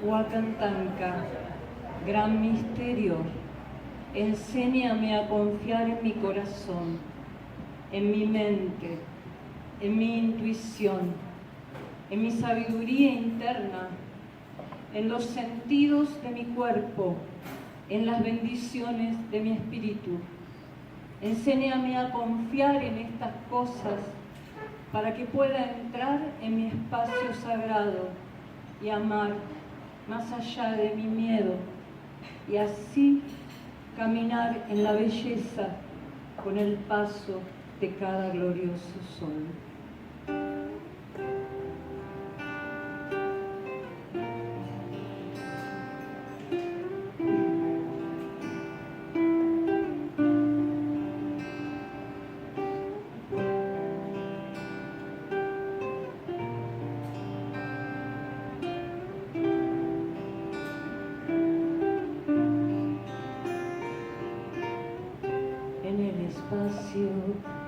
Huacantanca, gran misterio, enséñame a confiar en mi corazón, en mi mente, en mi intuición, en mi sabiduría interna, en los sentidos de mi cuerpo, en las bendiciones de mi espíritu. Enséñame a confiar en estas cosas para que pueda entrar en mi espacio sagrado y amar más allá de mi miedo y así caminar en la belleza con el paso de cada glorioso sol. Espacio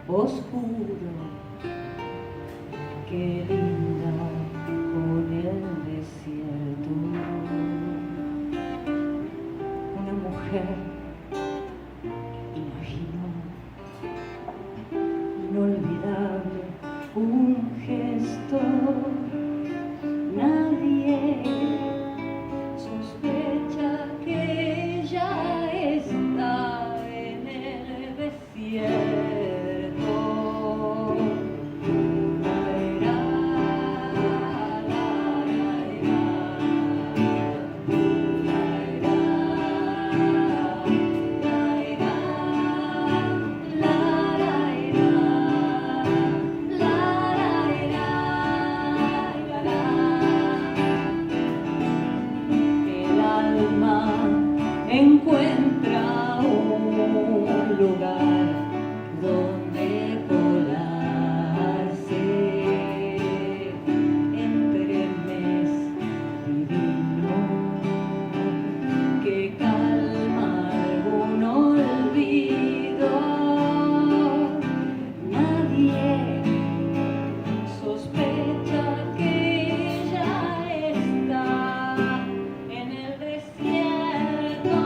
oscuro, qué linda con el desierto. Una mujer imaginó, inolvidable, un gesto. Nadie sospecha que ella está en el desierto. Encuentra un lugar donde colarse entre mes divino que calma algún olvido. Nadie sospecha que ella está en el desierto.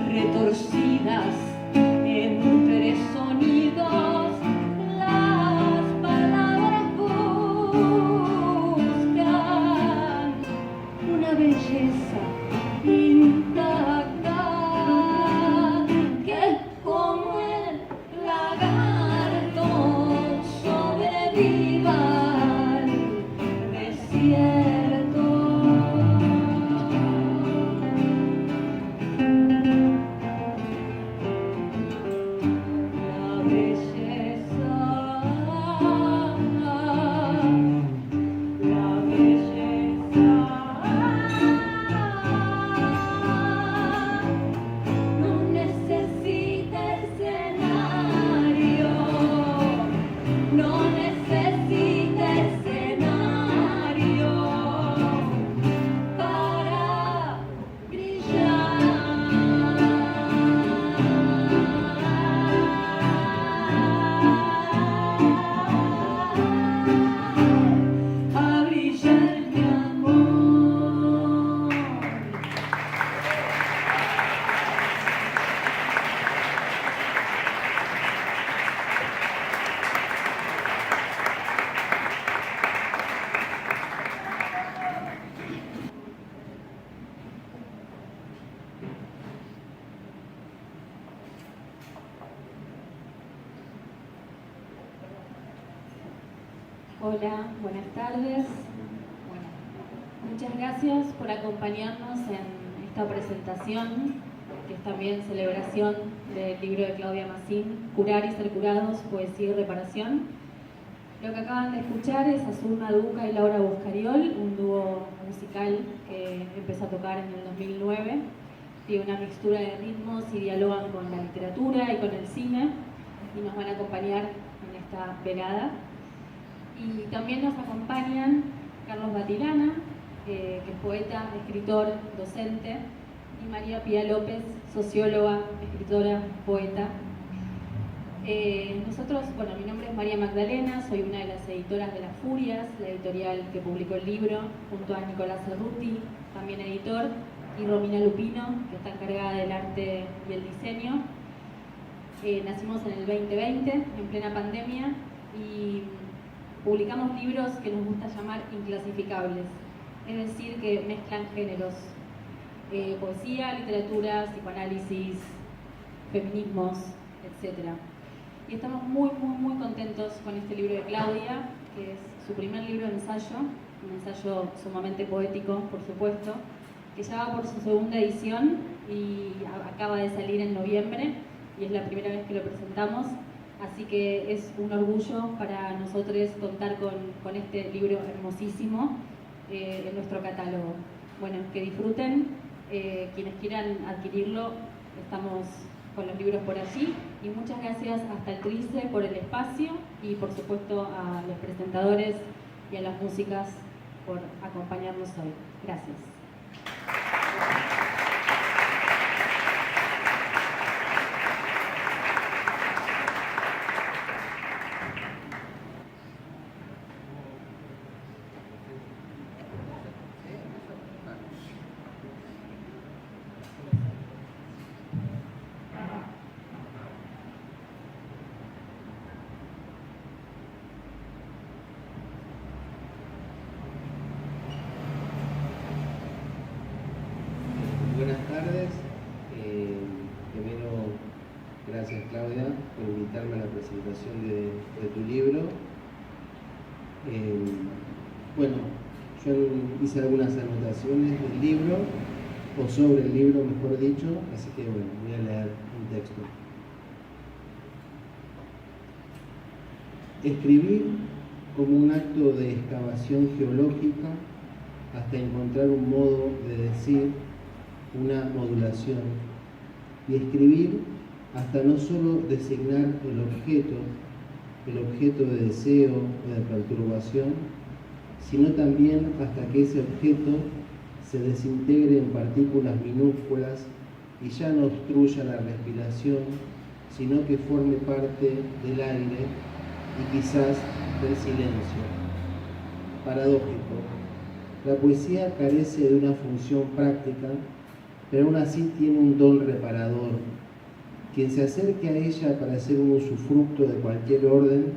Retorcidas entre sonidos, las palabras buscan una belleza intacta que es como el lagarto sobreviva al desierto. Hola, buenas tardes. Bueno, muchas gracias por acompañarnos en esta presentación, que es también celebración del libro de Claudia Massín, Curar y ser curados, poesía y reparación. Lo que acaban de escuchar es Azul Maduca y Laura Buscariol, un dúo musical que empezó a tocar en el 2009. Tiene una mixtura de ritmos y dialogan con la literatura y con el cine, y nos van a acompañar en esta velada. Y también nos acompañan Carlos Batilana, que es poeta, escritor, docente, y María Pía López, socióloga, escritora, poeta. Bueno, mi nombre es María Magdalena, soy una de las editoras de Las Furias, la editorial que publicó el libro, junto a Nicolás Cerruti, también editor, y Romina Lupino, que está encargada del arte y el diseño. Nacimos en el 2020, en plena pandemia, y publicamos libros que nos gusta llamar inclasificables, es decir, que mezclan géneros, poesía, literatura, psicoanálisis, feminismos, etc. Y estamos muy contentos con este libro de Claudia, que es su primer libro de ensayo, un ensayo sumamente poético, por supuesto, que ya va por su segunda edición y acaba de salir en noviembre, y es la primera vez que lo presentamos, así que es un orgullo para nosotros contar con este libro hermosísimo en nuestro catálogo. Bueno, que disfruten, quienes quieran adquirirlo, estamos con los libros por allí, y muchas gracias hasta el Trice por el espacio y por supuesto a los presentadores y a las músicas por acompañarnos hoy. Gracias. Buenas tardes. Primero, gracias Claudia por invitarme a la presentación de tu libro. Bueno, yo hice algunas anotaciones del libro, o sobre el libro mejor dicho, así que bueno, voy a leer un texto. Escribir como un acto de excavación geológica hasta encontrar un modo de decir, una modulación, y escribir hasta no solo designar el objeto de deseo o de perturbación, sino también hasta que ese objeto se desintegre en partículas minúsculas y ya no obstruya la respiración, sino que forme parte del aire y quizás del silencio. Paradójico, la poesía carece de una función práctica, pero aún así tiene un don reparador. Quien se acerque a ella para hacer un usufructo de cualquier orden,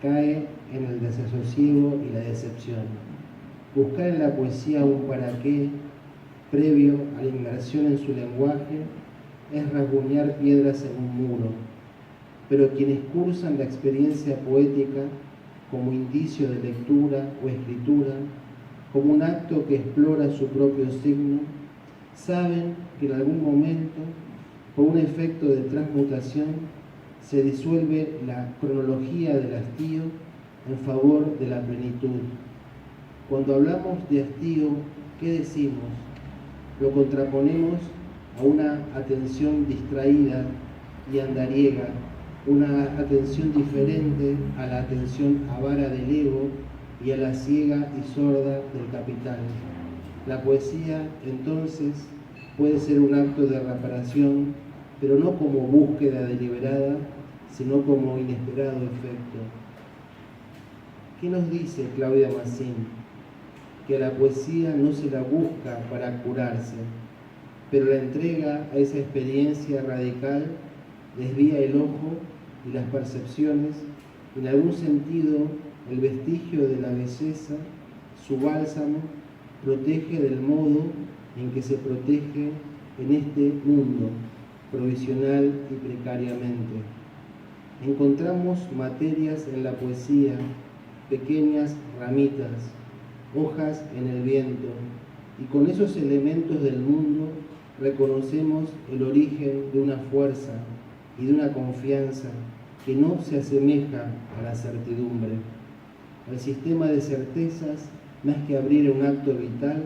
cae en el desasosiego y la decepción. Buscar en la poesía un para qué, previo a la inmersión en su lenguaje, es rasguñar piedras en un muro. Pero quienes cursan la experiencia poética como indicio de lectura o escritura, como un acto que explora su propio signo, saben que en algún momento, por un efecto de transmutación, se disuelve la cronología del hastío en favor de la plenitud. Cuando hablamos de hastío, ¿qué decimos? Lo contraponemos a una atención distraída y andariega, una atención diferente a la atención avara del ego y a la ciega y sorda del capital. La poesía, entonces, puede ser un acto de reparación, pero no como búsqueda deliberada, sino como inesperado efecto. ¿Qué nos dice Claudia Massín? Que la poesía no se la busca para curarse, pero la entrega a esa experiencia radical desvía el ojo y las percepciones, en algún sentido el vestigio de la belleza, su bálsamo, protege del modo en que se protege en este mundo, provisional y precariamente. Encontramos materias en la poesía, pequeñas ramitas, hojas en el viento, y con esos elementos del mundo reconocemos el origen de una fuerza y de una confianza que no se asemeja a la certidumbre. El sistema de certezas, más que abrir un acto vital,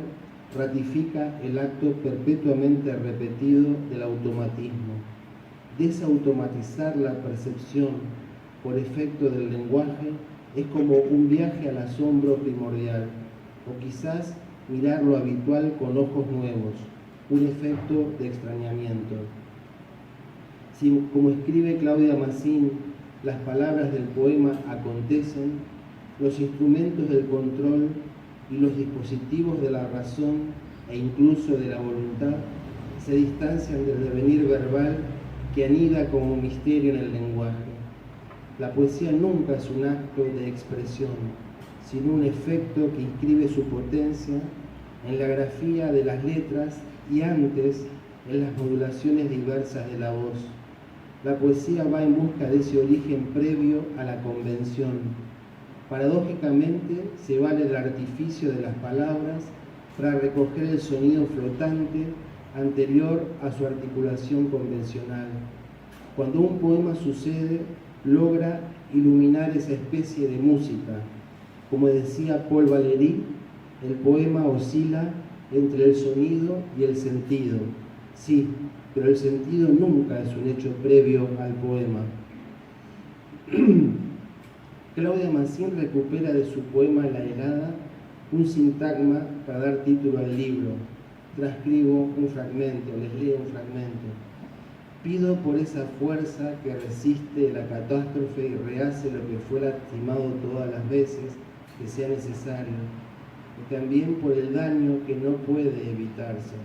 ratifica el acto perpetuamente repetido del automatismo. Desautomatizar la percepción por efecto del lenguaje Es como un viaje al asombro primordial, o quizás mirar lo habitual con ojos nuevos, un efecto de extrañamiento. Si, como escribe Claudia Massín, las palabras del poema acontecen, los instrumentos del control y los dispositivos de la razón e incluso de la voluntad se distancian del devenir verbal que anida como misterio en el lenguaje. La poesía nunca es un acto de expresión, sino un efecto que inscribe su potencia en la grafía de las letras y antes en las modulaciones diversas de la voz. La poesía va en busca de ese origen previo a la convención. Paradójicamente, se vale del artificio de las palabras para recoger el sonido flotante anterior a su articulación convencional. Cuando un poema sucede, logra iluminar esa especie de música. Como decía Paul Valéry, el poema oscila entre el sonido y el sentido. Sí, pero el sentido nunca es un hecho previo al poema. Claudia Massín recupera de su poema La helada un sintagma para dar título al libro. Transcribo un fragmento, les leo un fragmento. Pido por esa fuerza que resiste la catástrofe y rehace lo que fue lastimado todas las veces que sea necesario, y también por el daño que no puede evitarse,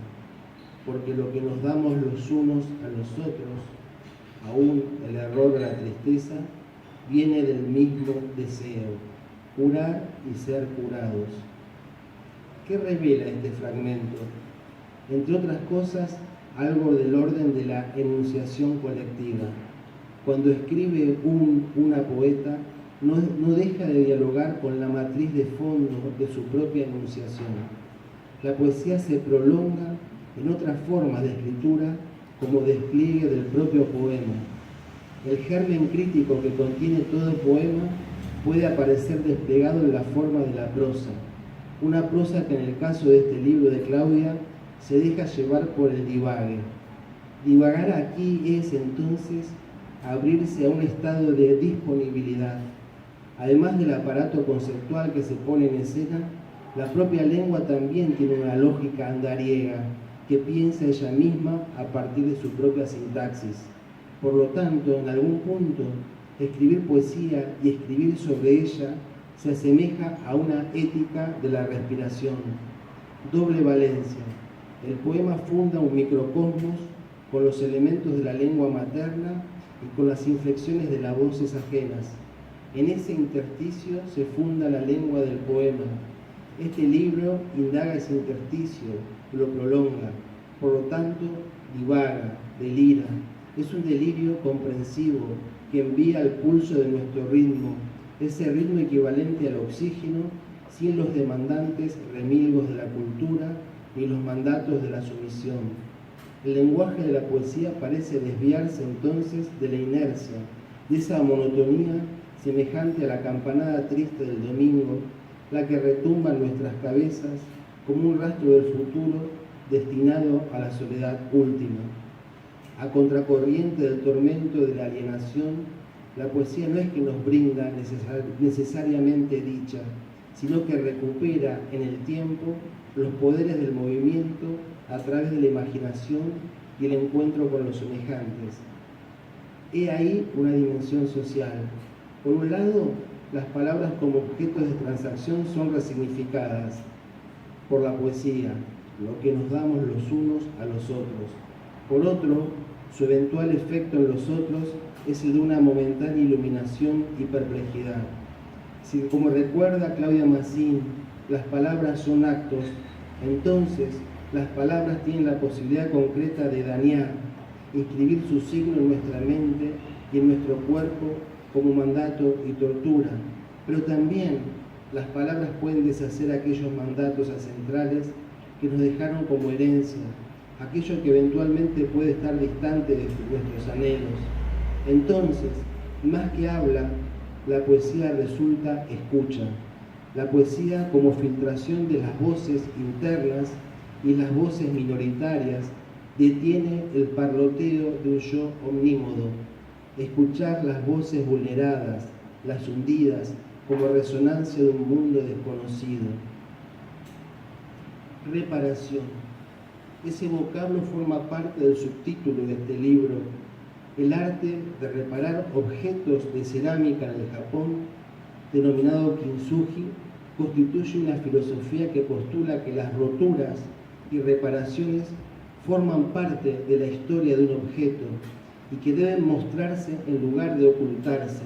porque lo que nos damos los unos a los otros, aún el error o la tristeza, viene del mismo deseo, curar y ser curados. ¿Qué revela este fragmento? Entre otras cosas, algo del orden de la enunciación colectiva. Cuando escribe una poeta, no deja de dialogar con la matriz de fondo de su propia enunciación. La poesía se prolonga en otras formas de escritura como despliegue del propio poema. El germen crítico que contiene todo poema puede aparecer desplegado en la forma de la prosa. Una prosa que en el caso de este libro de Claudia se deja llevar por el divague. Divagar aquí es entonces abrirse a un estado de disponibilidad. Además del aparato conceptual que se pone en escena, la propia lengua también tiene una lógica andariega que piensa ella misma a partir de su propia sintaxis. Por lo tanto, en algún punto, escribir poesía y escribir sobre ella se asemeja a una ética de la respiración. Doble valencia. El poema funda un microcosmos con los elementos de la lengua materna y con las inflexiones de las voces ajenas. En ese intersticio se funda la lengua del poema. Este libro indaga ese intersticio, lo prolonga, por lo tanto divaga, delira. Es un delirio comprensivo que envía al pulso de nuestro ritmo, ese ritmo equivalente al oxígeno, sin los demandantes remilgos de la cultura ni los mandatos de la sumisión. El lenguaje de la poesía parece desviarse entonces de la inercia, de esa monotonía semejante a la campanada triste del domingo, la que retumba en nuestras cabezas como un rastro del futuro destinado a la soledad última. A contracorriente del tormento de la alienación, la poesía no es que nos brinda necesariamente dicha, sino que recupera en el tiempo los poderes del movimiento a través de la imaginación y el encuentro con los semejantes. He ahí una dimensión social. Por un lado, las palabras como objetos de transacción son resignificadas por la poesía, lo que nos damos los unos a los otros. Por otro, su eventual efecto en los otros es el de una momentánea iluminación y perplejidad. Si, como recuerda Claudia Massín, las palabras son actos, entonces las palabras tienen la posibilidad concreta de dañar, inscribir su signo en nuestra mente y en nuestro cuerpo como mandato y tortura. Pero también las palabras pueden deshacer aquellos mandatos ancestrales que nos dejaron como herencia, aquello que eventualmente puede estar distante de nuestros anhelos. Entonces, más que habla, la poesía resulta escucha. La poesía como filtración de las voces internas y las voces minoritarias detiene el parloteo de un yo omnímodo. Escuchar las voces vulneradas, las hundidas, como resonancia de un mundo desconocido. Reparación. Ese vocablo forma parte del subtítulo de este libro. El arte de reparar objetos de cerámica en el Japón, denominado kintsugi, constituye una filosofía que postula que las roturas y reparaciones forman parte de la historia de un objeto y que deben mostrarse en lugar de ocultarse,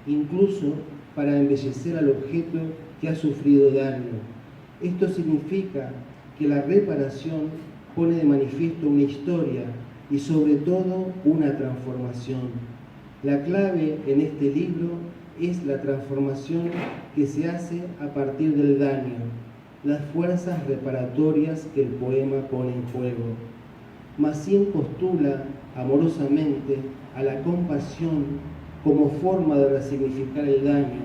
incluso para embellecer al objeto que ha sufrido daño. Esto significa que la reparación pone de manifiesto una historia y sobre todo una transformación. La clave en este libro es la transformación que se hace a partir del daño, las fuerzas reparatorias que el poema pone en juego. Massín postula amorosamente a la compasión como forma de resignificar el daño.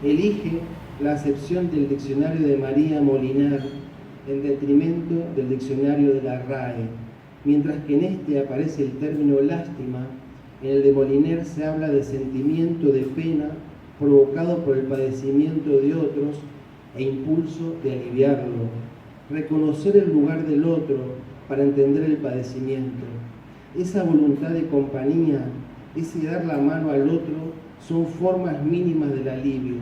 Elige la acepción del diccionario de María Molinar en detrimento del diccionario de la RAE, mientras que en este aparece el término lástima. En el de Moliner se habla de sentimiento de pena provocado por el padecimiento de otros e impulso de aliviarlo. Reconocer el lugar del otro para entender el padecimiento. Esa voluntad de compañía, ese dar la mano al otro, son formas mínimas del alivio,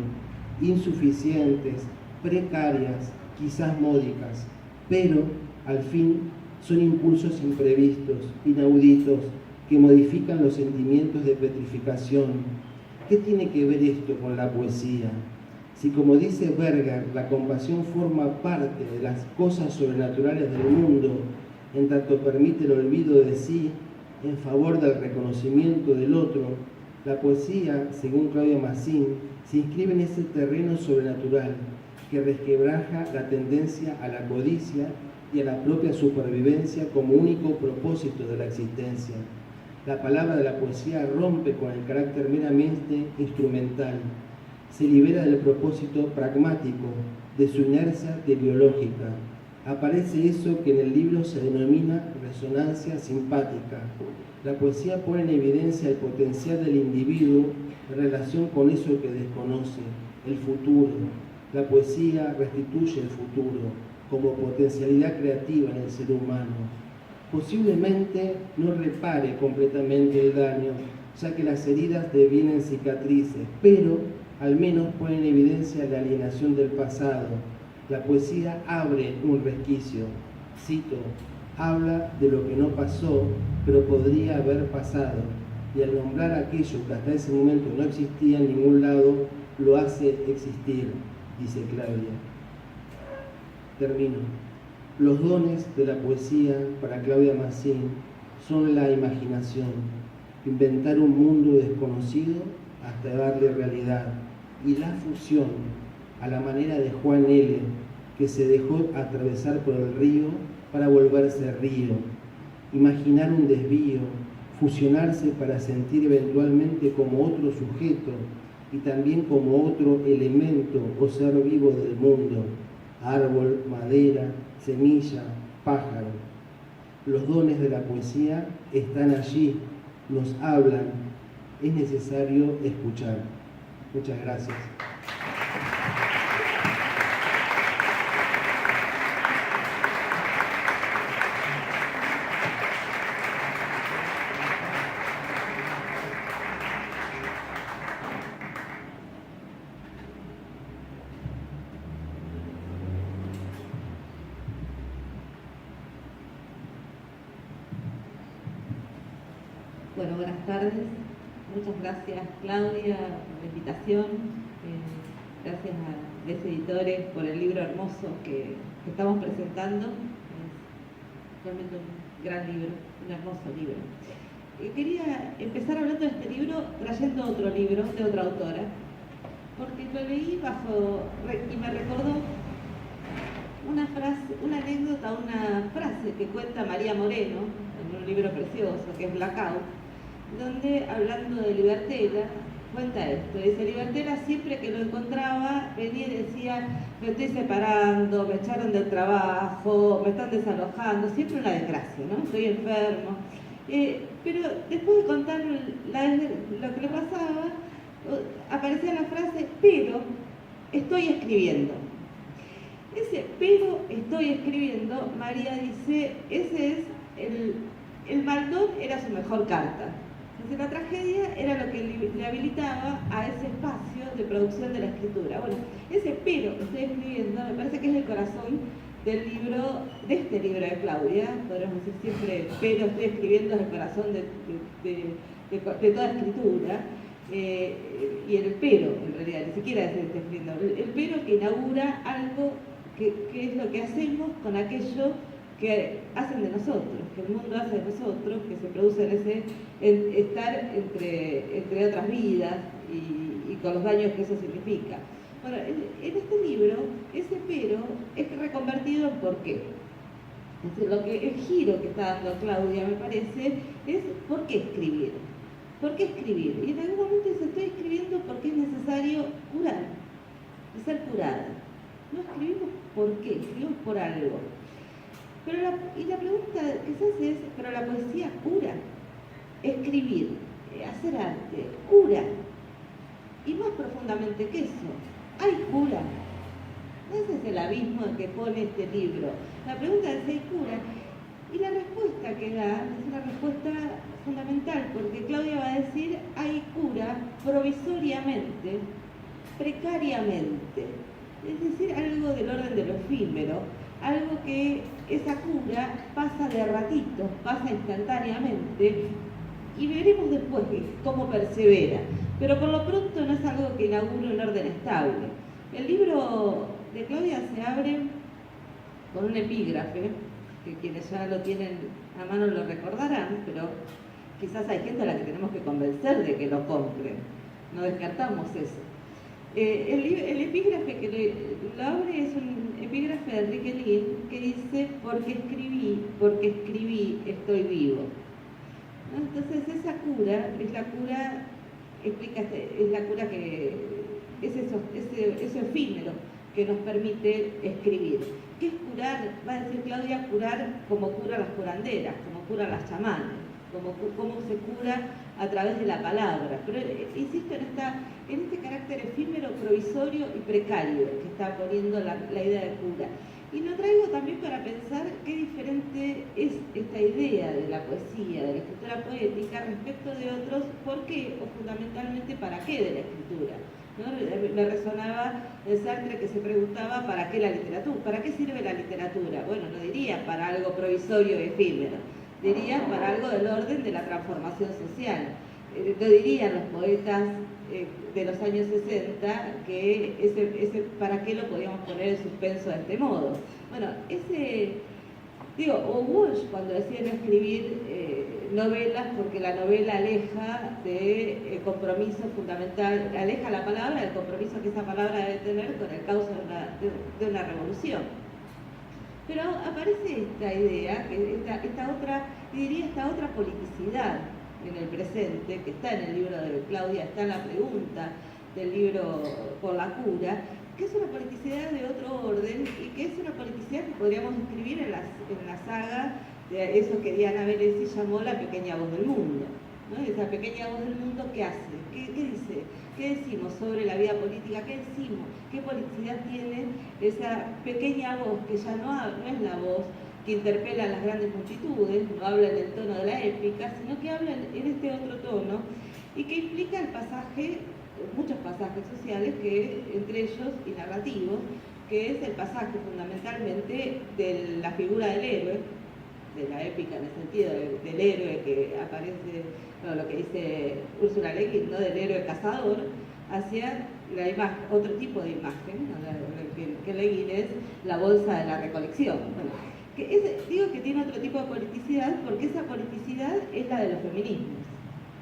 insuficientes, precarias, quizás módicas, pero al fin son impulsos imprevistos, inauditos, que modifican los sentimientos de petrificación. ¿Qué tiene que ver esto con la poesía? Si, como dice Berger, la compasión forma parte de las cosas sobrenaturales del mundo, en tanto permite el olvido de sí en favor del reconocimiento del otro, la poesía, según Claudia Massín, se inscribe en ese terreno sobrenatural que resquebraja la tendencia a la codicia y a la propia supervivencia como único propósito de la existencia. La palabra de la poesía rompe con el carácter meramente instrumental, se libera del propósito pragmático, de su inercia teleológica. Aparece eso que en el libro se denomina resonancia simpática. La poesía pone en evidencia el potencial del individuo en relación con eso que desconoce, el futuro. La poesía restituye el futuro como potencialidad creativa en el ser humano. Posiblemente no repare completamente el daño, ya que las heridas devienen cicatrices, pero al menos pone en evidencia la alienación del pasado. La poesía abre un resquicio, cito, habla de lo que no pasó, pero podría haber pasado, y al nombrar aquello que hasta ese momento no existía en ningún lado, lo hace existir, dice Claudia. Termino. Los dones de la poesía para Claudia Massín son la imaginación, inventar un mundo desconocido hasta darle realidad, y la fusión, a la manera de Juan L., que se dejó atravesar por el río para volverse río, imaginar un desvío, fusionarse para sentir eventualmente como otro sujeto y también como otro elemento o ser vivo del mundo, árbol, madera, semilla, pájaro. Los dones de la poesía están allí, nos hablan, es necesario escuchar. Muchas gracias. Bueno, buenas tardes. Muchas gracias, Claudia, por la invitación. Gracias a Les Editores por el libro hermoso que estamos presentando. Es realmente un gran libro, un hermoso libro. Quería empezar hablando de este libro trayendo otro libro de otra autora, porque lo leí y me recordó una frase, una anécdota, una frase que cuenta María Moreno en un libro precioso que es Blackout, donde, hablando de Libertela, cuenta esto. Dice, Libertela siempre que lo encontraba venía y decía, me estoy separando, me echaron del trabajo, me están desalojando, siempre una desgracia, ¿no? Estoy enfermo. Pero después de contar lo que le pasaba, aparecía la frase, pero estoy escribiendo. Ese pero estoy escribiendo, María dice, ese es el Maldón era su mejor carta. Entonces, la tragedia era lo que le habilitaba a ese espacio de producción de la escritura. Bueno, ese pero estoy escribiendo me parece que es el corazón del libro, de este libro de Claudia. Podríamos decir siempre, pero estoy escribiendo es el corazón de toda escritura. Y el pero, en realidad, ni siquiera es estoy escribiendo, el pero que inaugura algo que es lo que hacemos con aquello que hacen de nosotros, que el mundo hace de nosotros, que se produce en estar entre otras vidas y con los daños que eso significa. Bueno, en este libro, ese pero es reconvertido en por qué. Entonces, el giro que está dando Claudia, me parece, es ¿por qué escribir? ¿Por qué escribir? Y en algún momento dice, estoy escribiendo porque es necesario curar, ser curada. No escribimos por qué, escribimos por algo. Pero la pregunta que se hace es, ¿pero la poesía cura? Escribir, hacer arte, cura. Y más profundamente que eso, ¿hay cura? Ese es el abismo que pone este libro. La pregunta es si hay cura. Y la respuesta que da es una respuesta fundamental, porque Claudia va a decir, hay cura provisoriamente, precariamente. Es decir, algo del orden de lo efímero, algo que esa cura pasa de ratitos, pasa instantáneamente, y veremos después cómo persevera. Pero por lo pronto no es algo que inaugure un orden estable. El libro de Claudia se abre con un epígrafe, que quienes ya lo tienen a mano lo recordarán, pero quizás hay gente a la que tenemos que convencer de que lo compre. No descartamos eso. El epígrafe que lo abre es un epígrafe de Enrique Lin que dice, porque escribí, estoy vivo. ¿No? Entonces esa cura es la cura, es la cura que es eso efímero que nos permite escribir. ¿Qué es curar? Va a decir Claudia, curar como cura las curanderas, como cura las chamanes, cómo se cura a través de la palabra. Pero insisto en este carácter efímero, provisorio y precario que está poniendo la idea de cura. Y lo traigo también para pensar qué diferente es esta idea de la poesía, de la escritura poética respecto de otros, por qué o fundamentalmente para qué de la escritura. ¿No? Me resonaba el Sartre que se preguntaba ¿para qué la literatura? ¿Para qué sirve la literatura? Bueno, no diría para algo provisorio y efímero, diría para algo del orden de la transformación social. Lo dirían los poetas de los años 60 que ese para qué lo podíamos poner en suspenso de este modo. Bueno, o Walsh cuando decía no escribir novelas porque la novela aleja de compromiso fundamental, aleja la palabra del compromiso que esa palabra debe tener con el causa de una revolución. Pero aparece esta idea, esta otra politicidad en el presente, que está en el libro de Claudia, está en la pregunta del libro Por la cura, que es una politicidad de otro orden y que es una politicidad que podríamos escribir en la saga de eso que Diana Vélez llamó la pequeña voz del mundo. ¿No? Esa pequeña voz del mundo, ¿qué hace? ¿Qué dice? ¿Qué decimos sobre la vida política? ¿Qué decimos? ¿Qué politicidad tiene esa pequeña voz que ya no es la voz que interpela a las grandes multitudes, no habla en el tono de la épica, sino que habla en este otro tono y que implica el pasaje, muchos pasajes sociales, entre ellos y narrativos, que es el pasaje fundamentalmente de la figura del héroe, de la épica en el sentido del héroe que aparece, lo que dice Úrsula Le Guin, ¿no? Del héroe cazador, hacia la imagen, otro tipo de imagen, ¿no? que Le Guin es la bolsa de la recolección. Bueno, digo que tiene otro tipo de politicidad porque esa politicidad es la de los feminismos,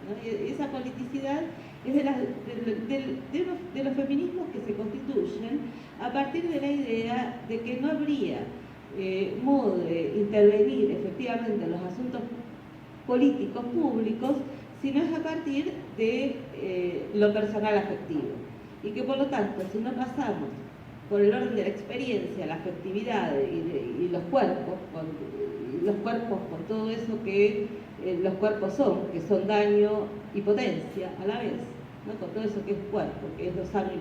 ¿no? Y esa politicidad es de los feminismos que se constituyen a partir de la idea de que no habría modo de intervenir efectivamente en los asuntos políticos públicos, sino es a partir de lo personal afectivo. Y que por lo tanto, si no pasamos por el orden de la experiencia, la afectividad y los cuerpos por todo eso que los cuerpos son, que son daño y potencia a la vez, ¿no? Con todo eso que es cuerpo, que es lo sano y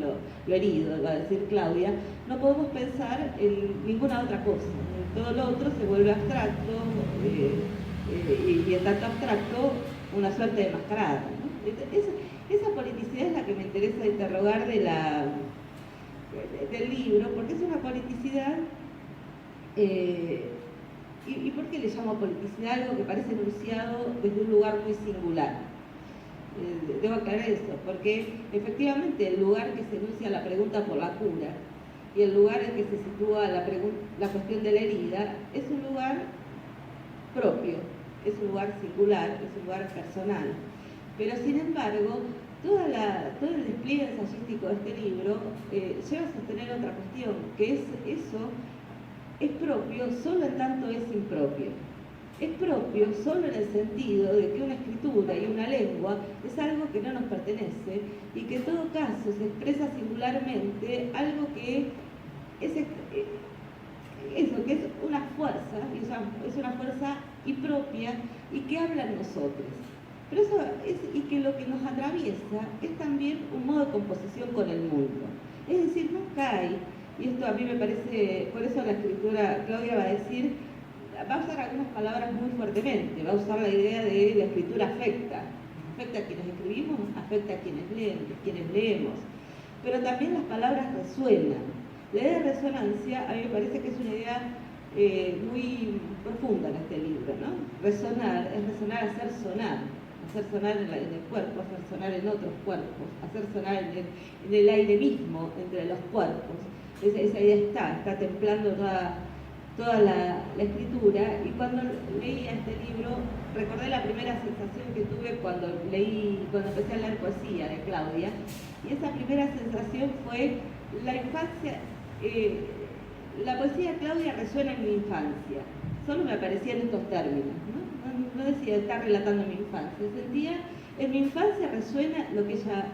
lo herido, va a decir Claudia, no podemos pensar en ninguna otra cosa. Todo lo otro se vuelve abstracto, y en tanto abstracto, una suerte de mascarada, ¿no? Esa politicidad es la que me interesa interrogar del libro, porque es una politicidad, ¿y por qué le llamo politicidad? Algo que parece enunciado desde un lugar muy singular. Debo aclarar eso, porque efectivamente el lugar que se enuncia la pregunta por la cura y el lugar en que se sitúa la cuestión de la herida es un lugar propio, es un lugar singular, es un lugar personal. Pero sin embargo, todo el despliegue ensayístico de este libro lleva a sostener otra cuestión, que es eso es propio solo en tanto es impropio. Es propio solo en el sentido de que una escritura y una lengua es algo que no nos pertenece y que en todo caso se expresa singularmente algo que es una fuerza, es una fuerza impropia y que habla en nosotros. Pero eso y que lo que nos atraviesa es también un modo de composición con el mundo. Es decir, nunca hay, y esto a mí me parece, por eso la escritora Claudia va a usar algunas palabras muy fuertemente, va a usar la idea de la escritura afecta a quienes escribimos, afecta a quienes leemos, pero también las palabras resuenan. La idea de resonancia a mí me parece que es una idea muy profunda en este libro, ¿no? Resonar es resonar, hacer sonar en el cuerpo, hacer sonar en otros cuerpos, hacer sonar en el aire mismo entre los cuerpos. Esa idea está templando toda la escritura, y cuando leía este libro recordé la primera sensación que tuve cuando empecé a leer poesía de Claudia, y esa primera sensación fue la infancia. La poesía de Claudia resuena en mi infancia, solo me aparecía en estos términos, no decía estar relatando mi infancia, sentía en mi infancia resuena lo que ella,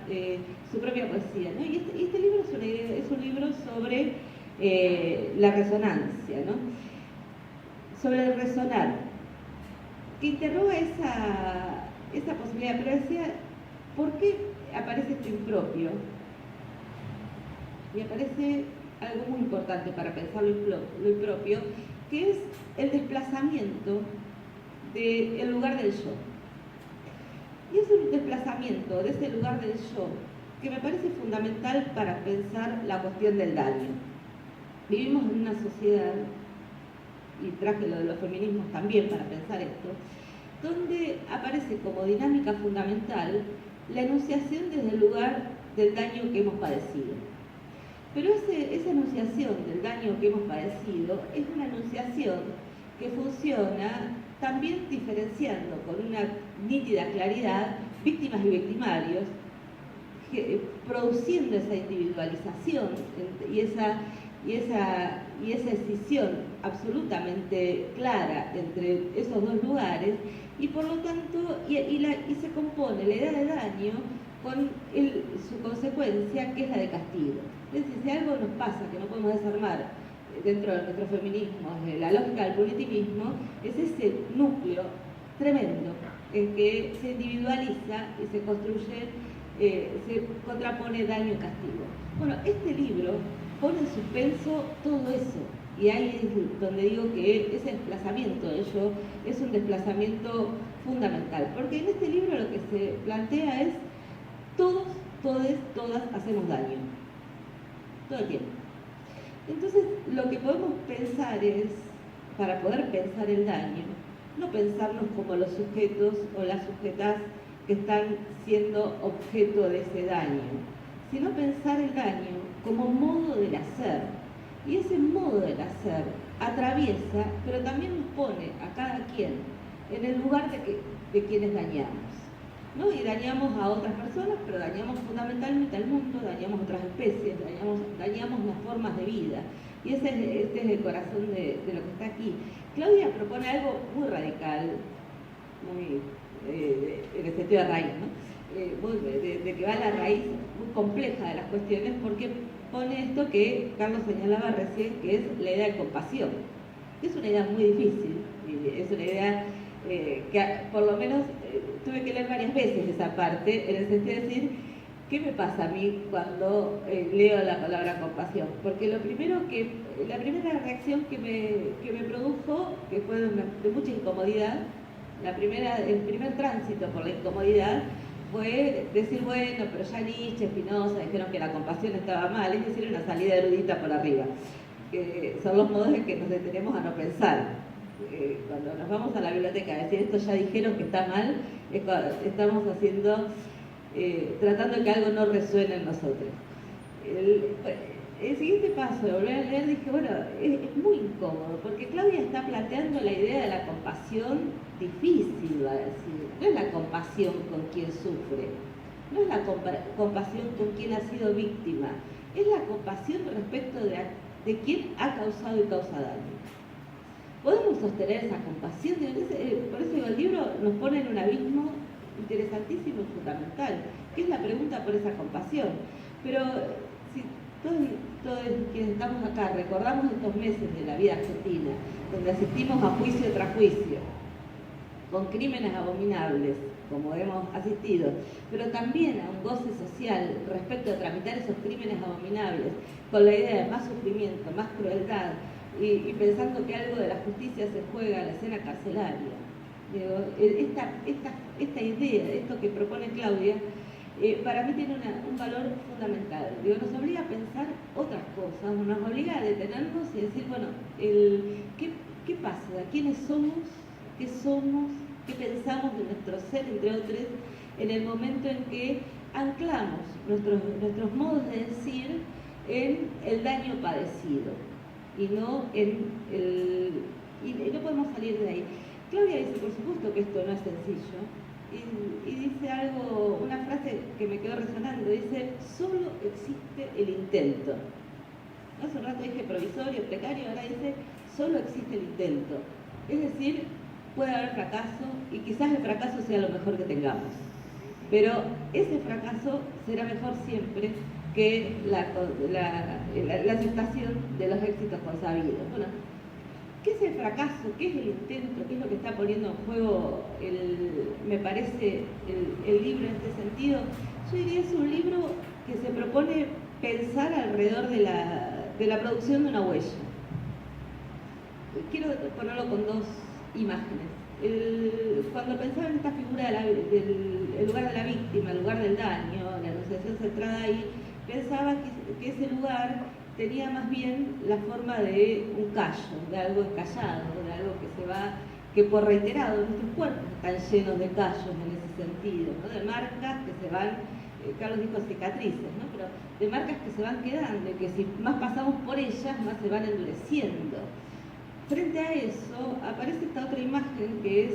su propia poesía, ¿no? Y este libro es un libro sobre la resonancia, ¿no? Sobre el resonar, que interroga esa posibilidad, pero decía, ¿por qué aparece esto impropio? Y aparece algo muy importante para pensar lo impropio, que es el desplazamiento del lugar del yo. Y es un desplazamiento de ese lugar del yo que me parece fundamental para pensar la cuestión del daño. Vivimos en una sociedad, y traje lo de los feminismos también para pensar esto, donde aparece como dinámica fundamental la enunciación desde el lugar del daño que hemos padecido. Pero esa enunciación del daño que hemos padecido es una enunciación que funciona también diferenciando con una nítida claridad víctimas y victimarios, produciendo esa individualización y esa escisión absolutamente clara entre esos dos lugares, y por lo tanto y se compone la idea de daño con su consecuencia, que es la de castigo. Es decir, si algo nos pasa que no podemos desarmar dentro de nuestro feminismo, de la lógica del punitivismo, es ese núcleo tremendo en que se individualiza y se construye, se contrapone daño y castigo. Bueno, este libro pone en suspenso todo eso, y ahí es donde digo que ese desplazamiento de yo es un desplazamiento fundamental, porque en este libro lo que se plantea es todos, todas hacemos daño, todo el tiempo. Entonces, lo que podemos pensar es, para poder pensar el daño, no pensarnos como los sujetos o las sujetas que están siendo objeto de ese daño, sino pensar el daño como modo del hacer. Y ese modo del hacer atraviesa, pero también nos pone a cada quien en el lugar de quienes dañamos, ¿no? Y dañamos a otras personas, pero dañamos fundamentalmente al mundo, dañamos otras especies, dañamos las formas de vida. Y este es el corazón de lo que está aquí. Claudia propone algo muy radical, muy en el sentido de raíz, ¿no? De que va a la raíz muy compleja de las cuestiones, porque pone esto que Carlos señalaba recién, que es la idea de compasión. Es una idea muy difícil, es una idea que por lo menos tuve que leer varias veces esa parte, en el sentido de decir, ¿qué me pasa a mí cuando leo la palabra compasión? Porque la primera reacción que me produjo, que fue de mucha incomodidad, el primer tránsito por la incomodidad fue decir, bueno, pero ya Nietzsche, Spinoza dijeron que la compasión estaba mal, es decir, una salida erudita por arriba, que son los modos en que nos detenemos a no pensar. Cuando nos vamos a la biblioteca a decir esto ya dijeron que está mal, estamos haciendo, tratando de que algo no resuene en nosotros. El siguiente paso de volver a leer, dije, bueno, es muy incómodo, porque Claudia está planteando la idea de la compasión difícil, va a decir. No es la compasión con quien sufre, no es la compasión con quien ha sido víctima, es la compasión respecto de quien ha causado y causa daño. Podemos sostener esa compasión, por eso digo, el libro nos pone en un abismo interesantísimo y fundamental, que es la pregunta por esa compasión. Pero si todos quienes estamos acá recordamos estos meses de la vida argentina, donde asistimos a juicio tras juicio, con crímenes abominables, como hemos asistido, pero también a un goce social respecto de tramitar esos crímenes abominables, con la idea de más sufrimiento, más crueldad, y pensando que algo de la justicia se juega a la escena carcelaria. Digo, esta idea, esto que propone Claudia, para mí tiene un valor fundamental. Digo, nos obliga a pensar otras cosas, nos obliga a detenernos y decir, bueno, ¿qué pasa? ¿Quiénes somos? ¿Qué somos? ¿Qué pensamos de nuestro ser, entre otros, en el momento en que anclamos nuestros modos de decir en el daño padecido y no y no podemos salir de ahí? Claudia dice, por supuesto que esto no es sencillo, y dice algo, una frase que me quedó resonando, dice, solo existe el intento. Hace un rato dije provisorio, precario, ahora dice, solo existe el intento. Es decir, puede haber fracaso, y quizás el fracaso sea lo mejor que tengamos, pero ese fracaso será mejor siempre que la aceptación de los éxitos consabidos. Bueno, ¿qué es el fracaso? ¿Qué es el intento? ¿Qué es lo que está poniendo en juego, me parece, el libro en este sentido? Yo diría es un libro que se propone pensar alrededor de la producción de una huella. Quiero ponerlo con dos imágenes. Cuando pensaba en esta figura del lugar de la víctima, el lugar del daño, la enunciación centrada ahí, pensaba que ese lugar tenía más bien la forma de un callo, de algo encallado, de algo que por reiterado, nuestros cuerpos están llenos de callos en ese sentido, ¿no? De marcas que se van, Carlos dijo cicatrices, ¿no? Pero de marcas que se van quedando y que si más pasamos por ellas, más se van endureciendo. Frente a eso aparece esta otra imagen que es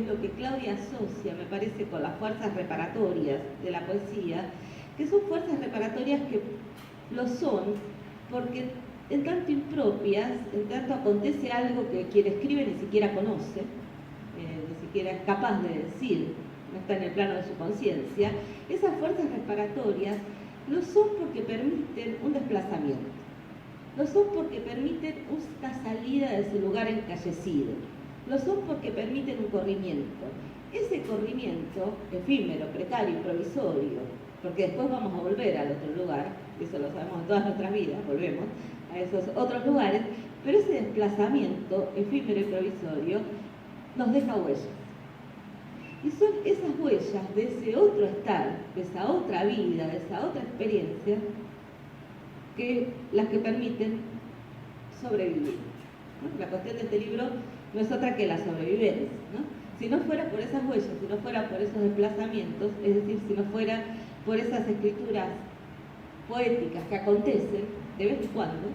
lo que Claudia asocia, me parece, con las fuerzas reparatorias de la poesía, que son fuerzas reparatorias que lo son porque en tanto impropias, en tanto acontece algo que quien escribe ni siquiera conoce, ni siquiera es capaz de decir, no está en el plano de su conciencia, esas fuerzas reparatorias lo son porque permiten un desplazamiento, lo son porque permiten una salida de ese lugar encallecido, lo son porque permiten un corrimiento. Ese corrimiento efímero, precario, provisorio, porque después vamos a volver al otro lugar, eso lo sabemos en todas nuestras vidas, volvemos a esos otros lugares, pero ese desplazamiento efímero y provisorio nos deja huellas. Y son esas huellas de ese otro estar, de esa otra vida, de esa otra experiencia, las que permiten sobrevivir, ¿no? La cuestión de este libro no es otra que la sobrevivencia, ¿no? Si no fuera por esas huellas, si no fuera por esos desplazamientos, es decir, si no fuera por esas escrituras poéticas que acontecen de vez en cuando,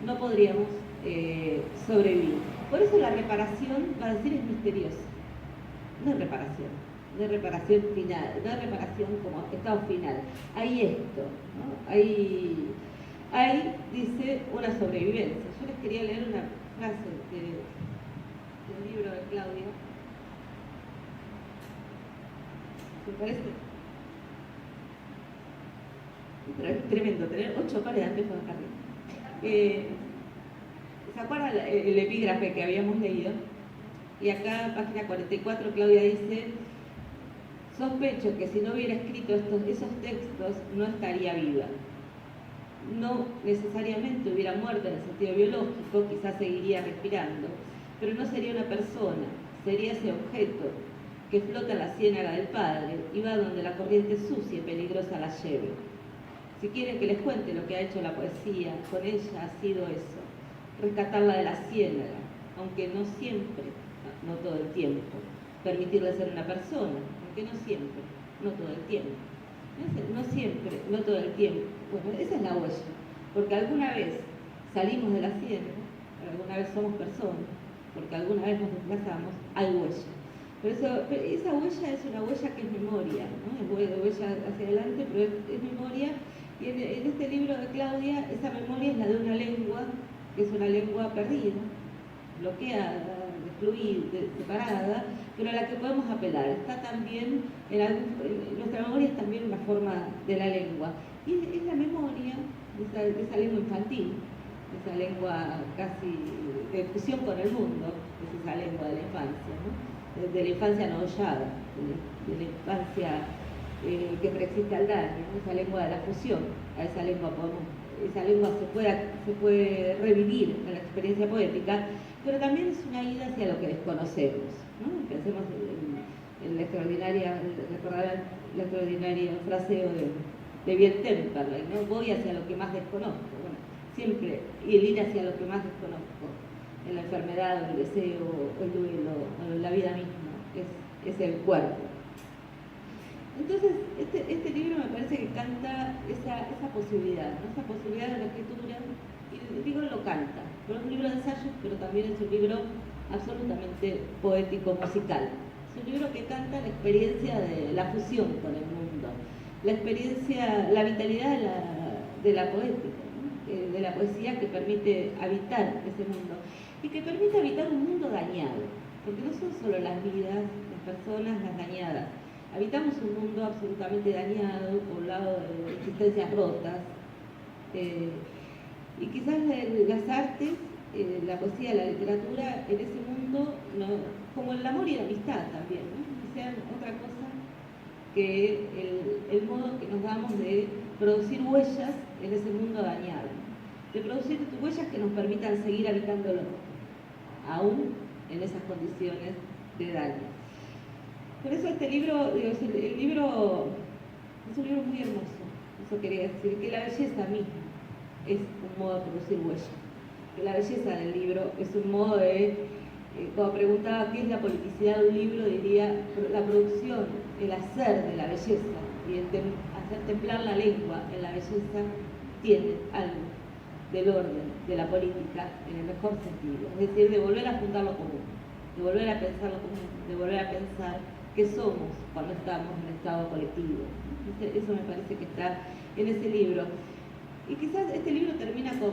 no podríamos sobrevivir. Por eso la reparación, va a decir, es misteriosa. No es reparación, no es reparación final, no es reparación como estado final. Hay esto, ¿no? Hay, dice, una sobrevivencia. Yo les quería leer una frase del libro de Claudia. ¿Me parece? Pero es tremendo, tener 8 pares de anteojos arriba. ¿Se acuerdan el epígrafe que habíamos leído? Y acá, página 44, Claudia dice, Sospecho que si no hubiera escrito esos textos no estaría viva. No necesariamente hubiera muerto en el sentido biológico, quizás seguiría respirando, pero no sería una persona, sería ese objeto que flota en la ciénaga del padre y va donde la corriente sucia y peligrosa la lleve. Si quieren que les cuente lo que ha hecho la poesía, con ella ha sido eso, rescatarla de la ciénaga, aunque no siempre, no todo el tiempo, permitirle ser una persona, aunque no siempre, no todo el tiempo. No siempre, no todo el tiempo. Bueno, esa es la huella, porque alguna vez salimos de la ciénaga, alguna vez somos personas, porque alguna vez nos desplazamos, hay huella. Por eso, esa huella es una huella que es memoria, ¿no? Es huella hacia adelante, pero es memoria. Y en este libro de Claudia, esa memoria es la de una lengua, que es una lengua perdida, bloqueada, excluida, separada, pero a la que podemos apelar. Está también, nuestra memoria es también una forma de la lengua. Y es la memoria de esa lengua infantil, esa lengua casi de fusión con el mundo, es esa lengua de la infancia, ¿no? De la infancia no hollada, de la infancia que preexiste al daño, ¿no? Esa lengua de la fusión. A esa lengua se puede revivir en la experiencia poética, pero también es una ida hacia lo que desconocemos, ¿no? Pensemos en la extraordinaria fraseo de Biel Temperley, ¿no? Voy hacia lo que más desconozco. Bueno, siempre, y el ir hacia lo que más desconozco, en la enfermedad, el deseo, el duelo, la vida misma, es el cuerpo. Entonces, este libro me parece que canta esa posibilidad, ¿no? Esa posibilidad de la escritura, y digo lo canta, no es un libro de ensayos, pero también es un libro absolutamente poético, musical. Es un libro que canta la experiencia de la fusión con el mundo, la experiencia, la vitalidad de la poética, ¿no? De la poesía que permite habitar ese mundo y que permite habitar un mundo dañado, porque no son solo las vidas, las personas, las dañadas. Habitamos un mundo absolutamente dañado, poblado de existencias rotas, y quizás las artes, la poesía, la literatura, en ese mundo, ¿no? Como el amor y la amistad también, ¿no? Que sean otra cosa que el modo que nos damos de producir huellas en ese mundo dañado, de producir huellas que nos permitan seguir habitándolo, aún en esas condiciones de daño. Por eso este libro, el libro es un libro muy hermoso, eso quería decir, que la belleza misma es un modo de producir huella, que la belleza del libro es un modo de, cuando preguntaba qué es la politicidad de un libro, diría la producción, el hacer de la belleza y el hacer templar la lengua en la belleza tiene algo del orden de la política en el mejor sentido, es decir, de volver a juntar lo común, de volver a pensar lo común, de volver a pensar qué somos cuando estamos en estado colectivo. Eso me parece que está en ese libro. Y quizás este libro termina con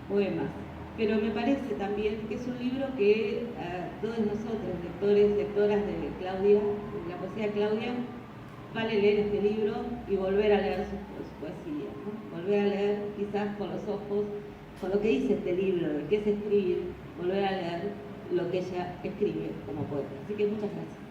poemas, pero me parece también que es un libro que a todos nosotros, lectores, lectoras de Claudia, de la poesía de Claudia, vale leer este libro y volver a leer su poesía, ¿no? Volver a leer quizás con los ojos, con lo que dice este libro, de qué es escribir, volver a leer lo que ella escribe como poeta. Así que muchas gracias.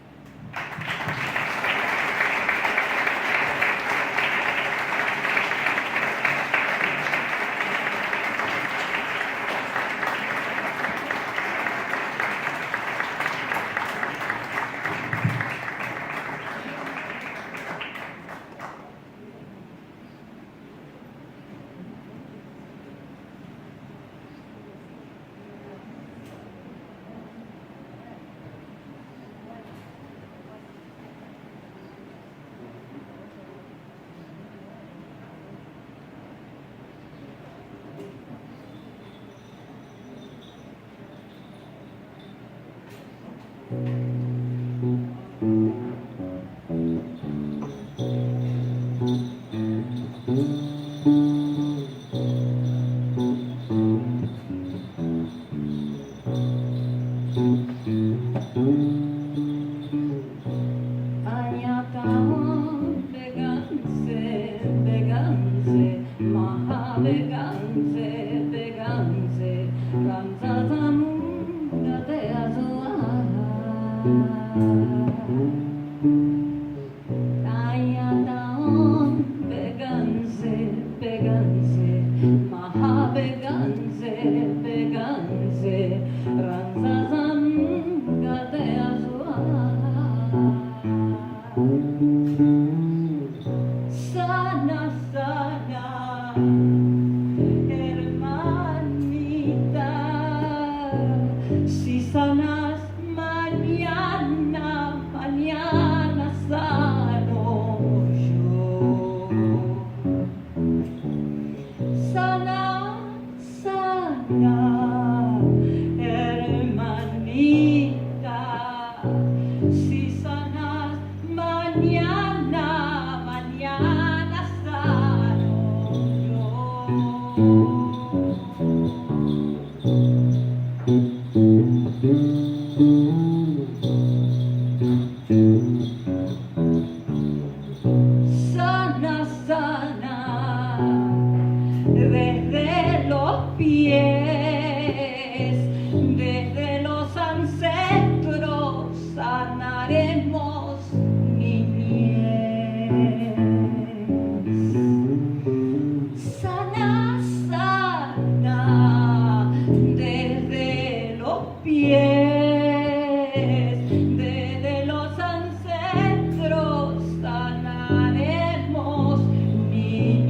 sanaremos niñez. Sana, sana, desde los pies, desde los ancestros, sanaremos niñez.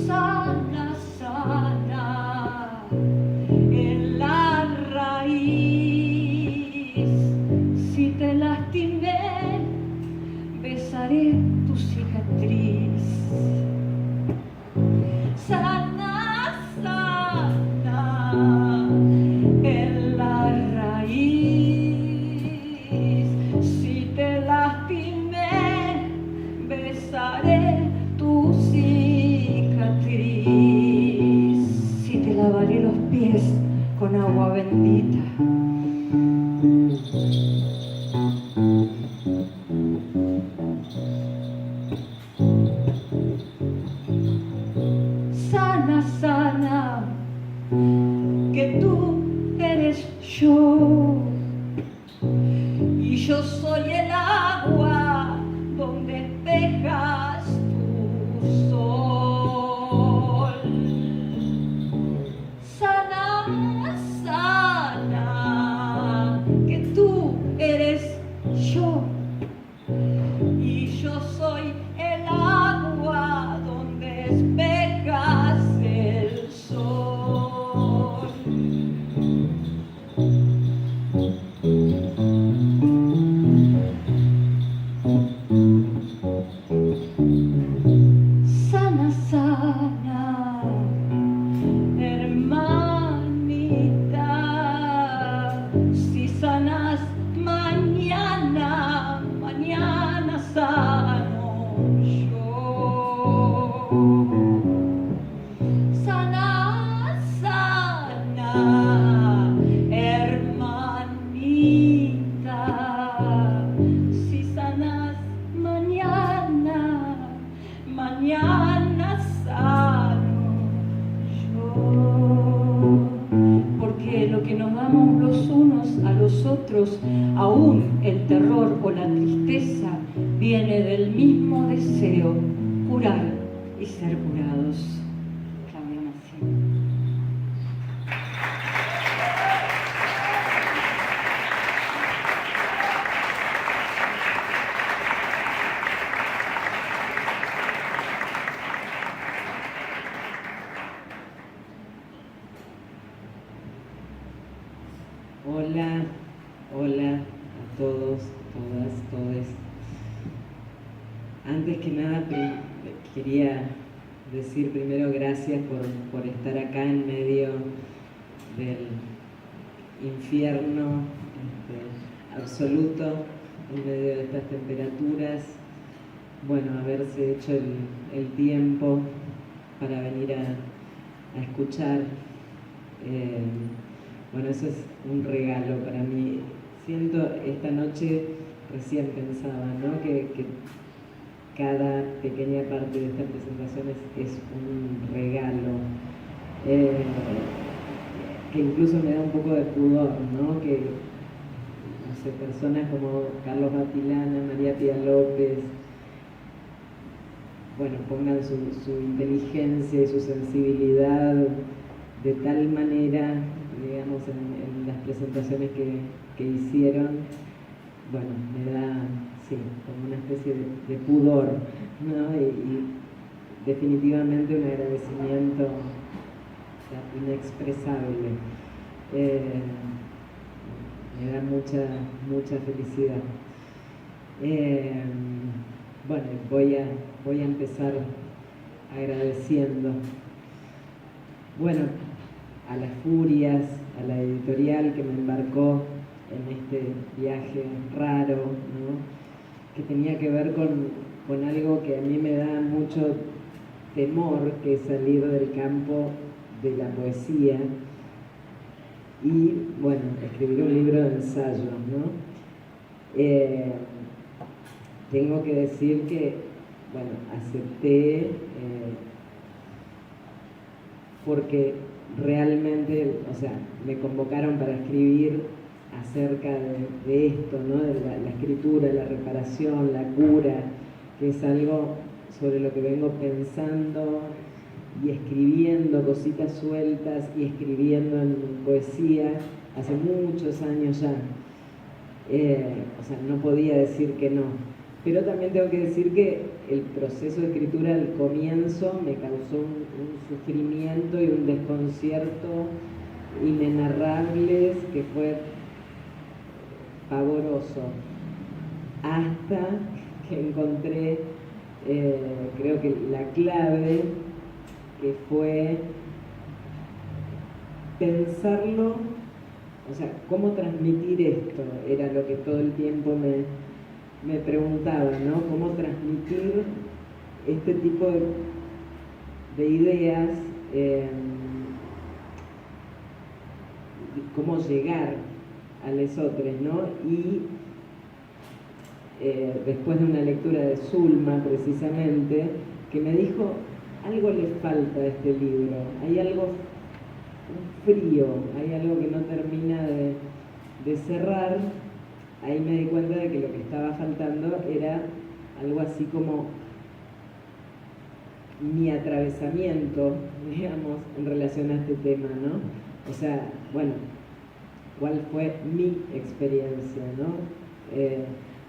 Sana, sana, en la raíz. Si te lastimé, besaré tu cicatriz. Sana, sana, en la raíz. Si te lastimé, besaré tu cicatriz. Si te lavaré los pies con agua bendita. Sana, sana, que tú eres yo y yo soy el agua donde despejas tu sol. Sana, sana, que tú eres yo y yo soy el agua donde despejas el sol. Sana, sana, hermanita, si sanas mañana, mañana sano yo. Sana, sana, hermanita, si sanas mañana, mañana sano yo. Porque lo que nos damos los unos a los otros, aún el terror o la tristeza, viene del mismo deseo, curar y ser curados. Claudia Massín. Hola, hola a todos, todas, todes. Antes que nada quería decir primero gracias por estar acá en medio del infierno absoluto, en medio de estas temperaturas. Bueno, haberse hecho el tiempo para venir a escuchar. Bueno, eso es un regalo para mí. Siento, esta noche recién pensaba, ¿no? que cada pequeña parte de esta presentación es un regalo. Que incluso me da un poco de pudor, ¿no? Que, no sé, personas como Carlos Batilana, María Pía López, bueno, pongan su inteligencia y su sensibilidad de tal manera, digamos, en las presentaciones que hicieron, bueno, me da, sí, como una especie de pudor, ¿no? Y definitivamente un agradecimiento, o sea, inexpresable. Me da mucha felicidad. Bueno, voy a empezar agradeciendo. Bueno, a las Furias, a la editorial que me embarcó en este viaje raro, ¿no? Que tenía que ver con con algo que a mí me da mucho temor, que es salir del campo de la poesía y, bueno, escribir un libro de ensayos, ¿no? Tengo que decir que, bueno, acepté porque realmente, o sea, me convocaron para escribir acerca de esto, ¿no? De la escritura, la reparación, la cura, que es algo sobre lo que vengo pensando y escribiendo cositas sueltas y escribiendo en poesía hace muchos años ya. O sea, no podía decir que no. Pero también tengo que decir que el proceso de escritura al comienzo me causó un sufrimiento y un desconcierto inenarrables que fue pavoroso. Hasta que encontré, creo que la clave, que fue pensarlo, o sea, cómo transmitir esto, era lo que todo el tiempo me preguntaba, ¿no? Cómo transmitir este tipo de ideas, cómo llegar a lesotres, ¿no? Y después de una lectura de Zulma, precisamente, que me dijo, algo le falta a este libro, hay algo frío, hay algo que no termina de cerrar. Ahí me di cuenta de que lo que estaba faltando era algo así como mi atravesamiento, digamos, en relación a este tema, ¿no? O sea, bueno, ¿cuál fue mi experiencia, no?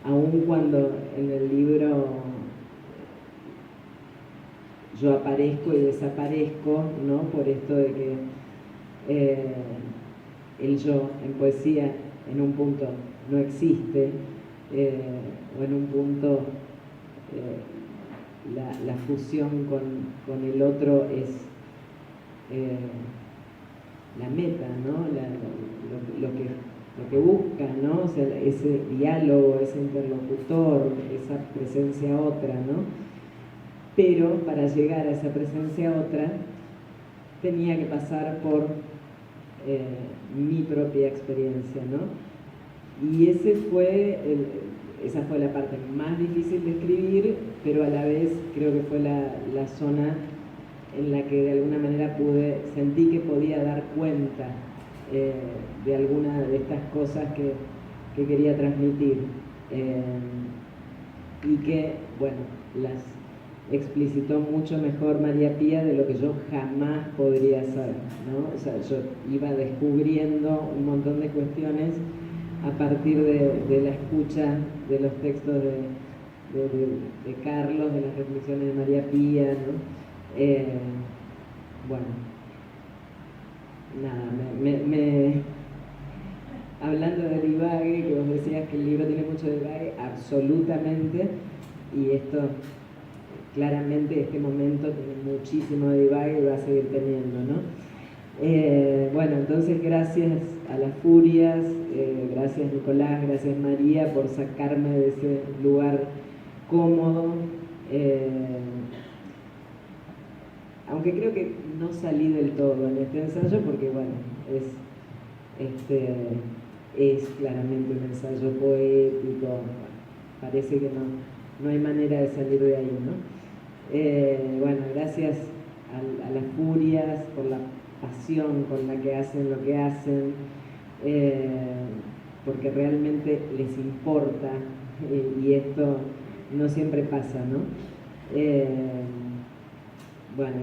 Aun cuando en el libro yo aparezco y desaparezco, ¿no? Por esto de que el yo en poesía en un punto no existe, o en un punto la fusión con el otro es la meta, ¿no? Lo que busca, ¿no? O sea, ese diálogo, ese interlocutor, esa presencia otra, ¿no? Pero para llegar a esa presencia otra tenía que pasar por mi propia experiencia, ¿no? Y esa fue la parte más difícil de escribir, pero a la vez creo que fue la zona en la que de alguna manera sentí que podía dar cuenta de alguna de estas cosas que quería transmitir, y que, bueno, las explicitó mucho mejor María Pía de lo que yo jamás podría hacer, ¿no? O sea, yo iba descubriendo un montón de cuestiones a partir de la escucha de los textos de Carlos, de las reflexiones de María Pía, ¿no? Bueno, nada, hablando de divague, que vos decías que el libro tiene mucho divague, absolutamente, y esto, claramente, este momento tiene muchísimo divague y va a seguir teniendo, ¿no? Bueno, entonces gracias a las Furias, gracias Nicolás, gracias María por sacarme de ese lugar cómodo, aunque creo que no salí del todo en este ensayo porque, bueno, es claramente un ensayo poético, parece que no hay manera de salir de ahí, ¿no? Bueno, gracias a las Furias por la pasión con la que hacen lo que hacen, porque realmente les importa, y esto no siempre pasa, ¿no? Bueno,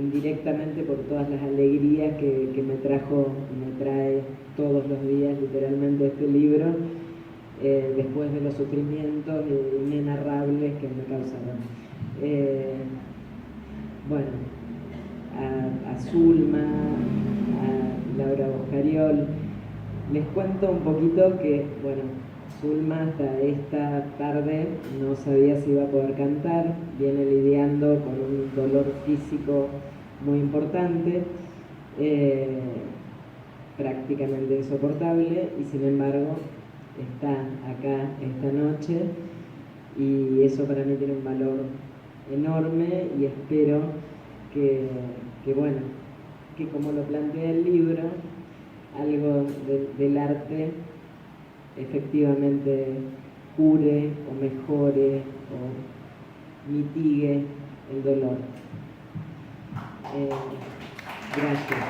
indirectamente por todas las alegrías que me trae todos los días literalmente este libro, después de los sufrimientos inenarrables que me causaron. Bueno, a Zulma, a Laura Boscariol, les cuento un poquito que, bueno, Zulma hasta esta tarde no sabía si iba a poder cantar, viene lidiando con un dolor físico muy importante, prácticamente insoportable, y sin embargo está acá esta noche, y eso para mí tiene un valor enorme y espero que bueno, que como lo plantea el libro, algo del arte efectivamente cure o mejore o mitigue el dolor. Gracias.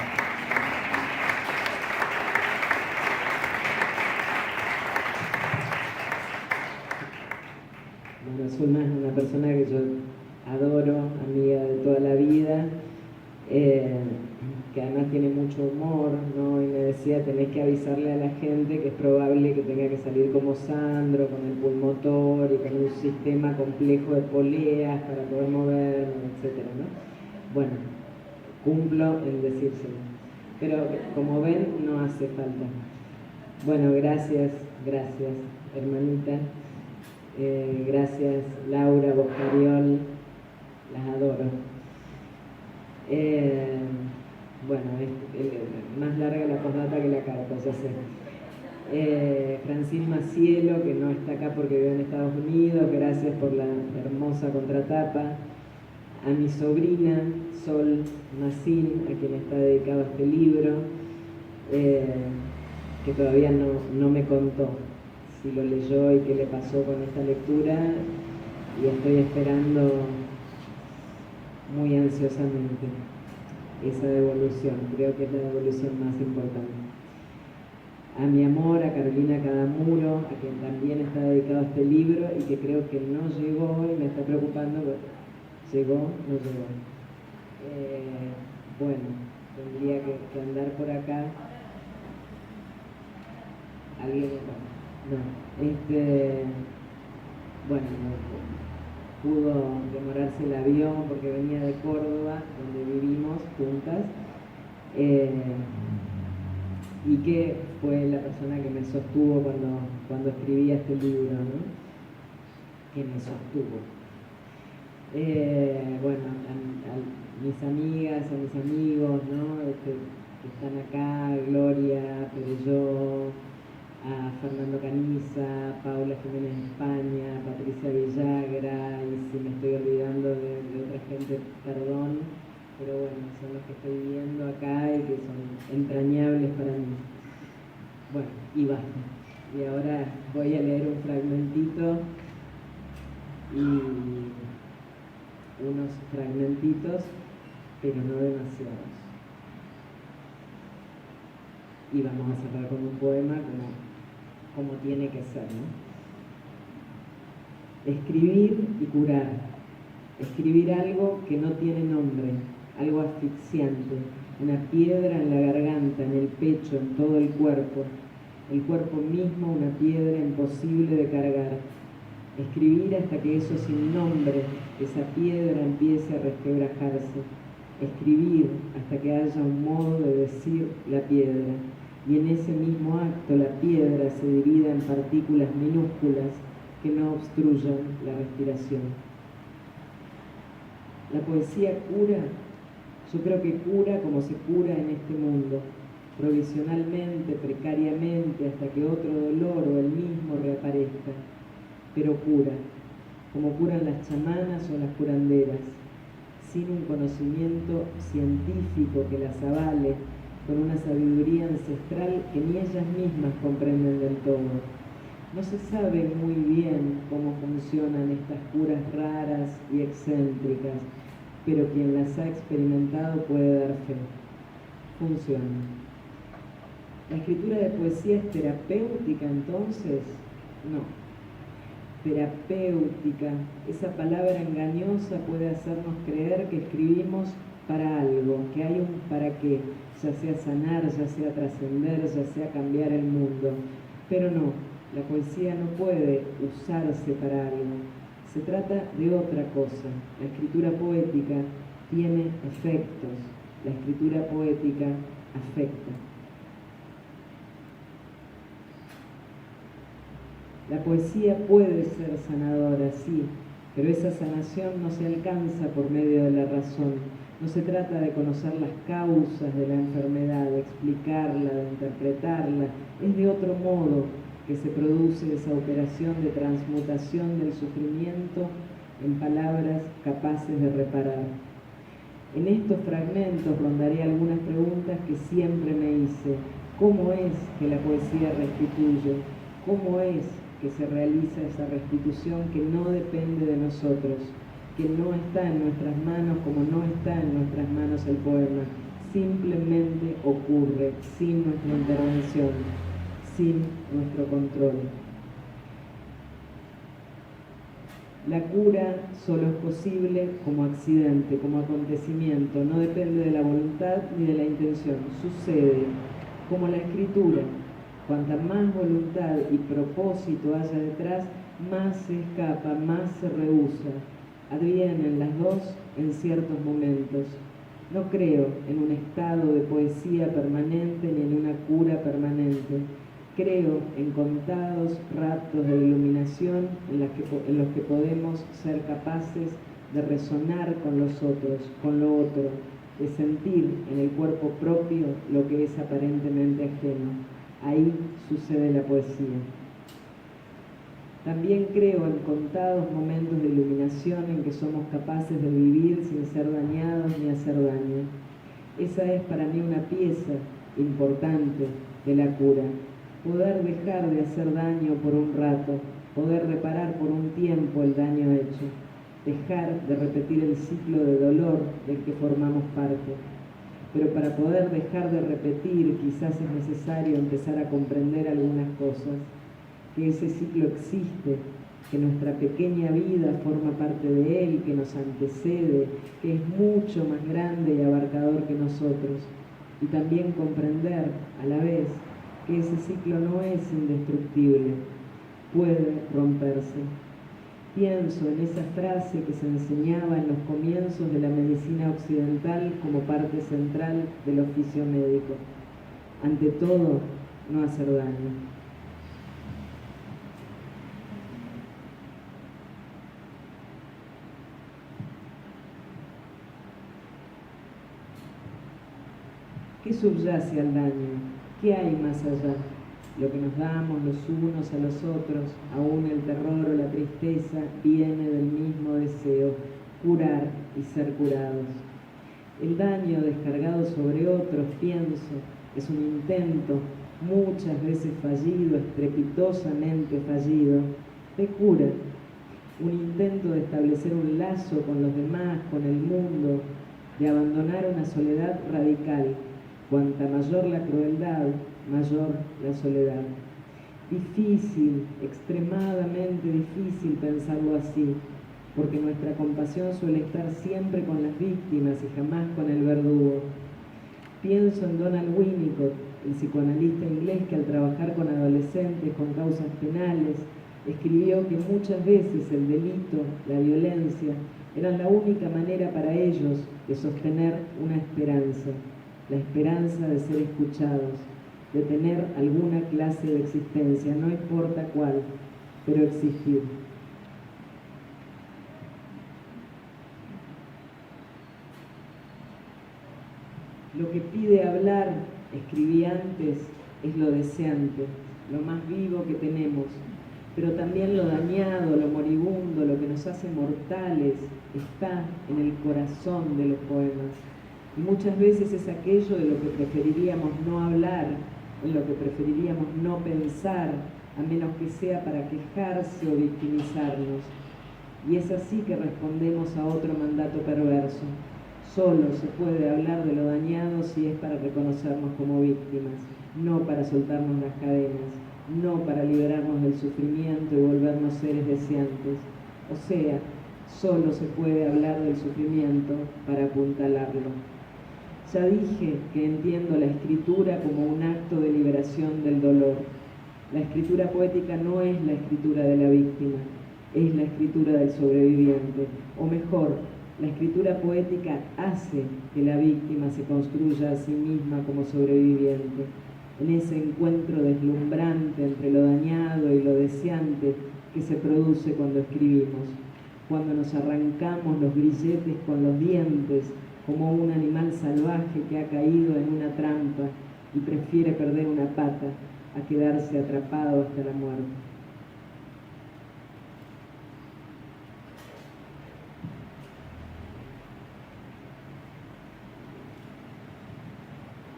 Bueno, Zulma es una persona que yo adoro, amiga de toda la vida, que además tiene mucho humor, ¿no? Y me decía, tenés que avisarle a la gente que es probable que tenga que salir como Sandro, con el pulmotor y con un sistema complejo de poleas para poder moverme, etcétera, ¿no? Bueno, cumplo en decírselo. Pero como ven, no hace falta. Bueno, gracias, hermanita. Gracias, Laura Boscariol, las adoro. Bueno, es más larga la postdata que la carta, ya sé. Francine Macielo, que no está acá porque vive en Estados Unidos, gracias por la hermosa contratapa. A mi sobrina, Sol Macín, a quien está dedicado este libro, que todavía no me contó si lo leyó y qué le pasó con esta lectura, y estoy esperando muy ansiosamente esa devolución. Creo que es la devolución más importante. A mi amor, a Carolina Cadamuro, a quien también está dedicado a este libro y que creo que no llegó y me está preocupando. ¿Llegó? No llegó. Bueno, tendría que andar por acá. ¿Alguien? No. Bueno, pudo demorarse el avión porque venía de Córdoba, donde vivimos juntas, y que fue la persona que me sostuvo cuando escribía este libro, ¿no? Que me sostuvo. Bueno, a mis amigas, a mis amigos, ¿no? Que están acá, Gloria Perelló, a Fernando Caniza, Paula Jiménez de España, Patricia Villagra, y si me estoy olvidando de otra gente, perdón, pero bueno, son los que estoy viendo acá y que son entrañables para mí. Bueno, y basta. Y ahora voy a leer un fragmentito y unos fragmentitos, pero no demasiados. Y vamos a cerrar con un poema como tiene que ser, ¿no? Escribir y curar. Escribir algo que no tiene nombre, algo asfixiante, una piedra en la garganta, en el pecho, en todo el cuerpo mismo una piedra imposible de cargar. Escribir hasta que eso sin nombre, esa piedra empiece a resquebrajarse. Escribir hasta que haya un modo de decir la piedra. Y en ese mismo acto la piedra se divida en partículas minúsculas que no obstruyan la respiración. La poesía cura, yo creo que cura como se cura en este mundo, provisionalmente, precariamente, hasta que otro dolor o el mismo reaparezca, pero cura, como curan las chamanas o las curanderas, sin un conocimiento científico que las avale, con una sabiduría ancestral que ni ellas mismas comprenden del todo. No se sabe muy bien cómo funcionan estas curas raras y excéntricas, pero quien las ha experimentado puede dar fe. Funciona. ¿La escritura de poesía es terapéutica entonces? No. Terapéutica, esa palabra engañosa puede hacernos creer que escribimos para algo, que hay un para qué, ya sea sanar, ya sea trascender, ya sea cambiar el mundo. Pero no, la poesía no puede usarse para algo. Se trata de otra cosa. La escritura poética tiene efectos. La escritura poética afecta. La poesía puede ser sanadora, sí, pero esa sanación no se alcanza por medio de la razón. No se trata de conocer las causas de la enfermedad, de explicarla, de interpretarla. Es de otro modo. que se produce esa operación de transmutación del sufrimiento en palabras capaces de reparar. En estos fragmentos rondaré algunas preguntas que siempre me hice. ¿Cómo es que la poesía restituye? ¿Cómo es que se realiza esa restitución que no depende de nosotros, que no está en nuestras manos como no está en nuestras manos el poema? Simplemente ocurre sin nuestra intervención, sin nuestro control. La cura solo es posible como accidente, como acontecimiento, no depende de la voluntad ni de la intención, sucede como la escritura. Cuanta más voluntad y propósito haya detrás, más se escapa, más se rehúsa. Advienen las dos en ciertos momentos. No creo en un estado de poesía permanente ni en una cura permanente. Creo en contados raptos de iluminación en los que podemos ser capaces de resonar con los otros, con lo otro, de sentir en el cuerpo propio lo que es aparentemente ajeno. Ahí sucede la poesía. También creo en contados momentos de iluminación en que somos capaces de vivir sin ser dañados ni hacer daño. Esa es para mí una pieza importante de la cura. Poder dejar de hacer daño por un rato, poder reparar por un tiempo el daño hecho, dejar de repetir el ciclo de dolor del que formamos parte. Pero para poder dejar de repetir, quizás es necesario empezar a comprender algunas cosas, que ese ciclo existe, que nuestra pequeña vida forma parte de él, que nos antecede, que es mucho más grande y abarcador que nosotros, y también comprender a la vez que ese ciclo no es indestructible, puede romperse. Pienso en esa frase que se enseñaba en los comienzos de la medicina occidental como parte central del oficio médico. Ante todo, no hacer daño. ¿Qué subyace al daño? ¿Qué hay más allá? Lo que nos damos los unos a los otros, aún el terror o la tristeza, viene del mismo deseo, curar y ser curados. El daño descargado sobre otros, pienso, es un intento, muchas veces fallido, estrepitosamente fallido, de cura. Un intento de establecer un lazo con los demás, con el mundo, de abandonar una soledad radical. Cuanta mayor la crueldad, mayor la soledad. Difícil, extremadamente difícil pensarlo así, porque nuestra compasión suele estar siempre con las víctimas y jamás con el verdugo. Pienso en Donald Winnicott, el psicoanalista inglés que al trabajar con adolescentes con causas penales, escribió que muchas veces el delito, la violencia, eran la única manera para ellos de sostener una esperanza. La esperanza de ser escuchados, de tener alguna clase de existencia, no importa cuál, pero existir. Lo que pide hablar, escribí antes, es lo deseante, lo más vivo que tenemos, pero también lo dañado, lo moribundo, lo que nos hace mortales, está en el corazón de los poemas. Y muchas veces es aquello de lo que preferiríamos no hablar, en lo que preferiríamos no pensar, a menos que sea para quejarse o victimizarnos. Y es así que respondemos a otro mandato perverso. Solo se puede hablar de lo dañado si es para reconocernos como víctimas, no para soltarnos las cadenas, no para liberarnos del sufrimiento y volvernos seres deseantes. O sea, solo se puede hablar del sufrimiento para apuntalarlo. Ya dije que entiendo la escritura como un acto de liberación del dolor. La escritura poética no es la escritura de la víctima, es la escritura del sobreviviente. O mejor, la escritura poética hace que la víctima se construya a sí misma como sobreviviente. En ese encuentro deslumbrante entre lo dañado y lo deseante que se produce cuando escribimos, cuando nos arrancamos los grilletes con los dientes, como un animal salvaje que ha caído en una trampa y prefiere perder una pata, a quedarse atrapado hasta la muerte.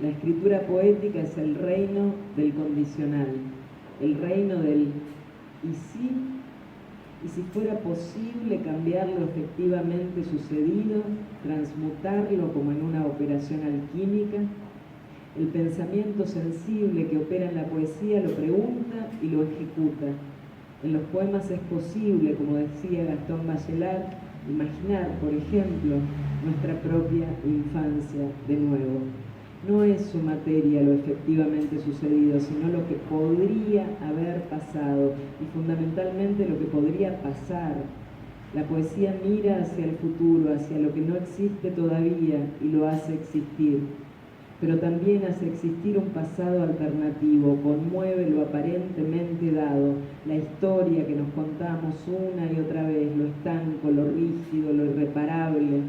La escritura poética es el reino del condicional, el reino del y si fuera posible cambiar lo efectivamente sucedido, transmutarlo como en una operación alquímica. El pensamiento sensible que opera en la poesía lo pregunta y lo ejecuta. En los poemas es posible, como decía Gastón Bachelard, imaginar, por ejemplo, nuestra propia infancia de nuevo. No es su materia lo efectivamente sucedido, sino lo que podría haber pasado y fundamentalmente lo que podría pasar. La poesía mira hacia el futuro, hacia lo que no existe todavía y lo hace existir, pero también hace existir un pasado alternativo, conmueve lo aparentemente dado, la historia que nos contamos una y otra vez, lo estanco, lo rígido, lo irreparable.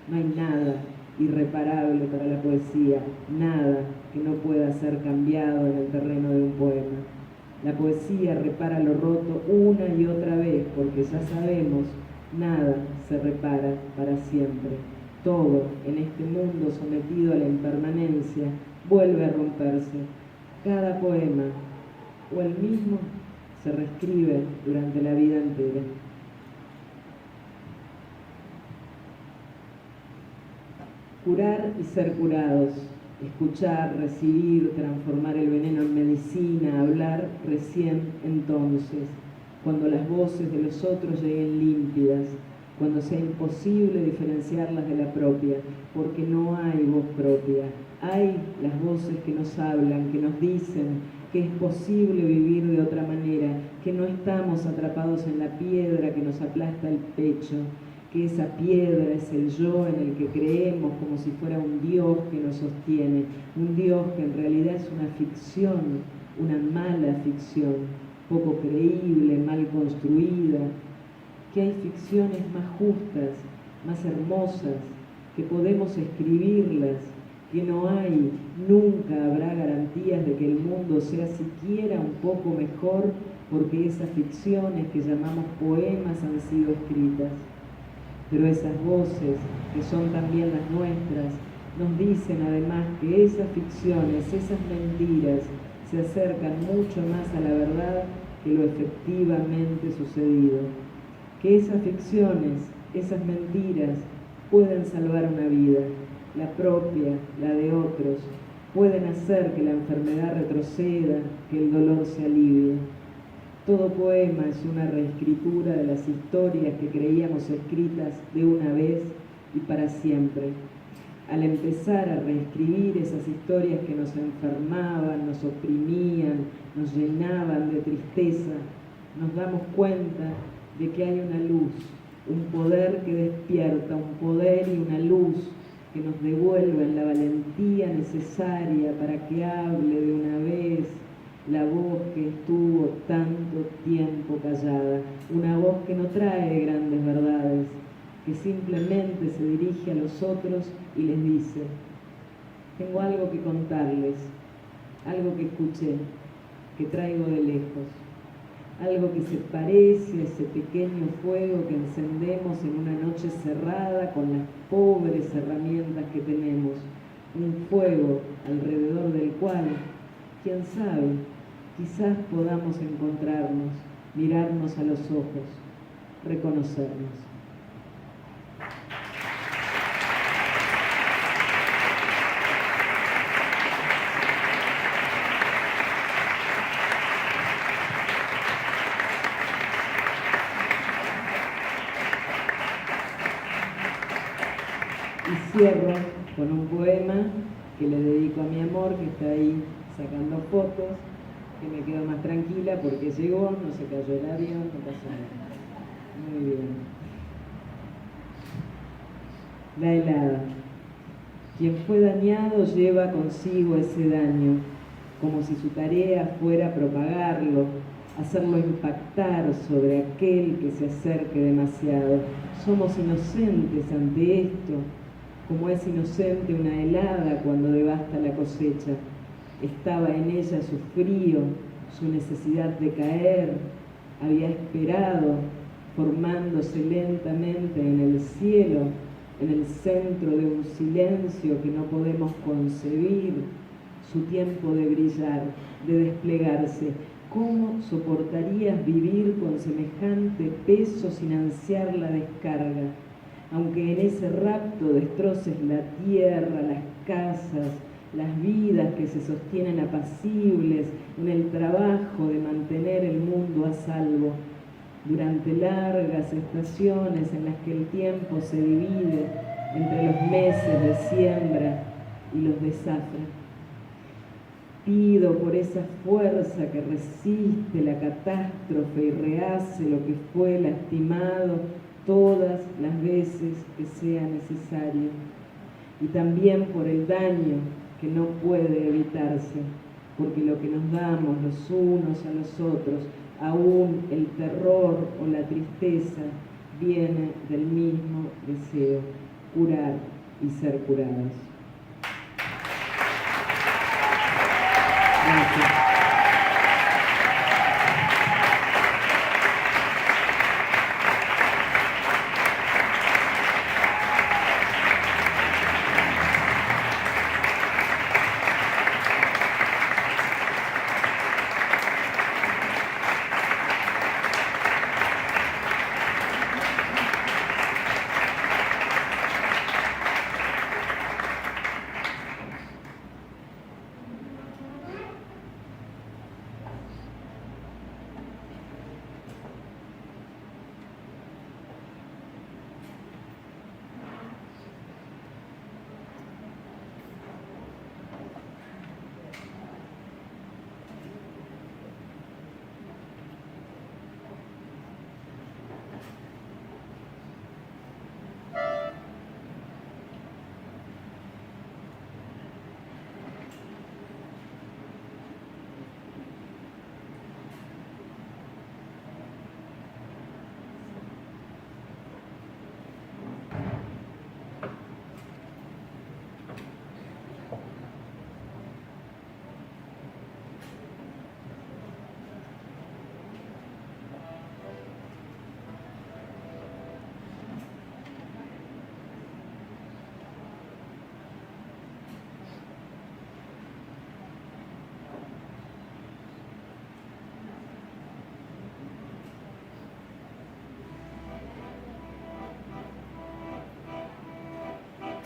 No hay nada irreparable para la poesía, nada que no pueda ser cambiado en el terreno de un poema. La poesía repara lo roto una y otra vez, porque ya sabemos, nada se repara para siempre. Todo en este mundo sometido a la impermanencia vuelve a romperse. Cada poema, o el mismo, se reescribe durante la vida entera. Curar y ser curados, escuchar, recibir, transformar el veneno en medicina, hablar recién entonces, cuando las voces de los otros lleguen límpidas, cuando sea imposible diferenciarlas de la propia, porque no hay voz propia. Hay las voces que nos hablan, que nos dicen que es posible vivir de otra manera, que no estamos atrapados en la piedra que nos aplasta el pecho, que esa piedra es el yo en el que creemos como si fuera un Dios que nos sostiene, un Dios que en realidad es una ficción, una mala ficción, poco creíble, mal construida, que hay ficciones más justas, más hermosas, que podemos escribirlas, que no hay, nunca habrá garantías de que el mundo sea siquiera un poco mejor porque esas ficciones que llamamos poemas han sido escritas. Pero esas voces, que son también las nuestras, nos dicen además que esas ficciones, esas mentiras, se acercan mucho más a la verdad que lo efectivamente sucedido. Que esas ficciones, esas mentiras, pueden salvar una vida, la propia, la de otros, pueden hacer que la enfermedad retroceda, que el dolor se alivie. Todo poema es una reescritura de las historias que creíamos escritas de una vez y para siempre. Al empezar a reescribir esas historias que nos enfermaban, nos oprimían, nos llenaban de tristeza, nos damos cuenta de que hay una luz, un poder que despierta, un poder y una luz que nos devuelven la valentía necesaria para que hable de una vez la voz que estuvo tanto tiempo callada, una voz que no trae grandes verdades, que simplemente se dirige a los otros y les dice: tengo algo que contarles, algo que escuché, que traigo de lejos, algo que se parece a ese pequeño fuego que encendemos en una noche cerrada con las pobres herramientas que tenemos, un fuego alrededor del cual, quién sabe, quizás podamos encontrarnos, mirarnos a los ojos, reconocernos. Y cierro con un poema que le dedico a mi amor, que está ahí sacando fotos, que me quedo más tranquila porque llegó, no se cayó el avión, no pasó nada. Muy bien. La helada. Quien fue dañado lleva consigo ese daño, como si su tarea fuera propagarlo, hacerlo impactar sobre aquel que se acerque demasiado. Somos inocentes ante esto, como es inocente una helada cuando devasta la cosecha. estaba en ella su frío, su necesidad de caer, había esperado, formándose lentamente en el cielo, en el centro de un silencio que no podemos concebir, su tiempo de brillar, de desplegarse. ¿Cómo soportarías vivir con semejante peso sin ansiar la descarga? Aunque en ese rapto destroces la tierra, las casas, las vidas que se sostienen apacibles en el trabajo de mantener el mundo a salvo, durante largas estaciones en las que el tiempo se divide entre los meses de siembra y los de zafra. Pido por esa fuerza que resiste la catástrofe y rehace lo que fue lastimado todas las veces que sea necesario, y también por el daño que no puede evitarse, porque lo que nos damos los unos a los otros, aún el terror o la tristeza, viene del mismo deseo, curar y ser curados. Gracias.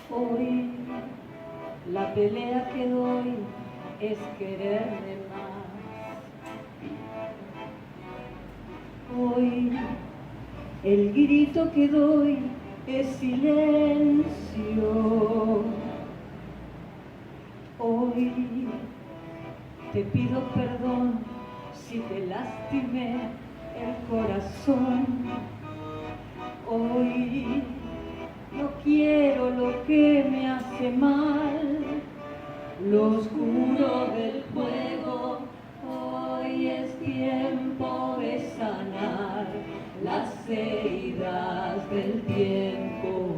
Hoy la pelea que doy es quererme más. Hoy el grito que doy es silencio. Hoy te pido perdón si te lastimé el corazón. Hoy no quiero lo que me hace mal, lo oscuro del juego. Hoy es tiempo de sanar las heridas del tiempo.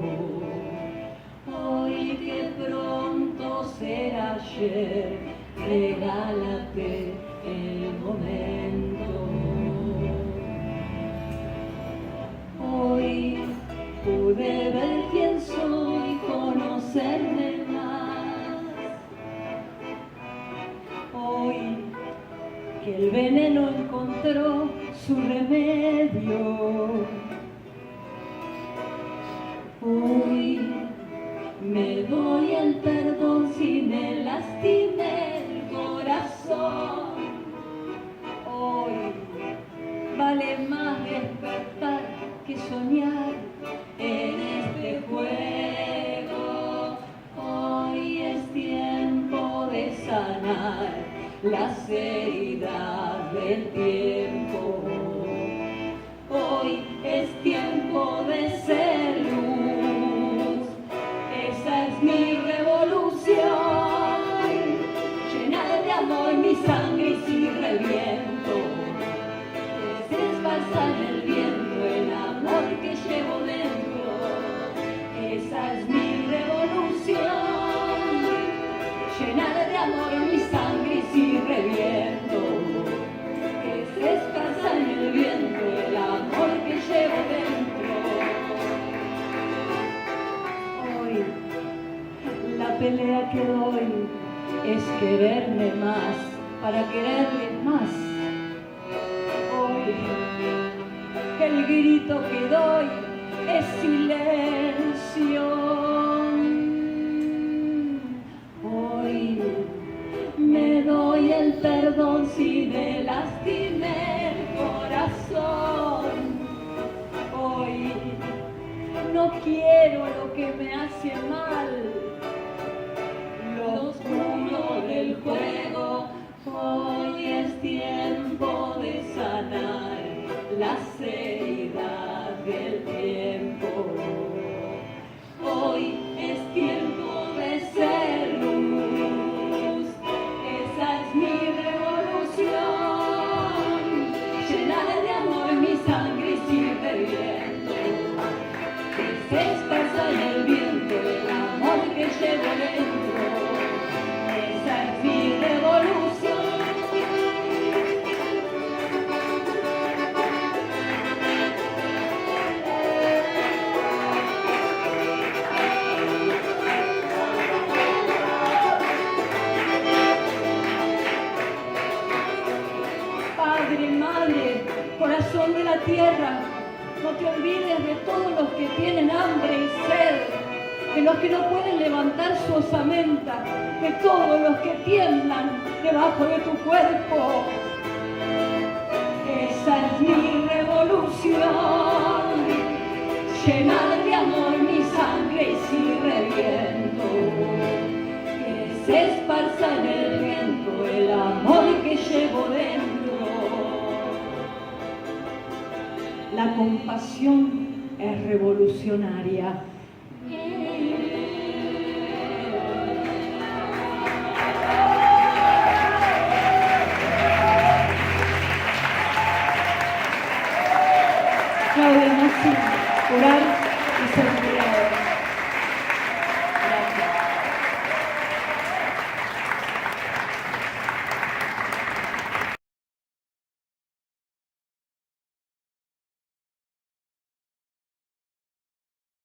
Hoy que pronto será ayer, regálate el momento. Hoy pude ver quién soy, conocerme más. Hoy que el veneno encontró su remedio. Hoy me doy el perdón si me lastimé el corazón. Hoy vale más despertar que soñar en este juego. Hoy es tiempo de sanar las heridas del tiempo. Hoy es tiempo de ser luz. Esa es mi revolución. Llenar de amor mi sangre y si reviento, que se esparza en el viento el amor que llevo dentro. Esa es mi revolución. Llenar de amor mi sangre hoy la pelea que doy es quererme más para quererles más. Hoy el grito que doy es silencio. Hoy me doy el perdón si me lastimé el corazón. Hoy no quiero lo que me hace mal. Lo oscuro del juego, hoy es tiempo de sanar las heridas del tiempo. Hoy es tiempo de ser luz, esa es mi revolución. Llenar de amor mi sangre y sigue viento, que se esparza en el viento el amor que llevo dentro. Esa es mi revolución. Padre, madre, corazón de la tierra, no te olvides de todos los que tienen hambre y sed, de los que no pueden levantar su osamenta, de todos los que tiemblan debajo de tu cuerpo. Esa es mi revolución, llenar de amor mi sangre y si reviento, que se esparza en el viento el amor que llevo dentro. La compasión es revolucionaria.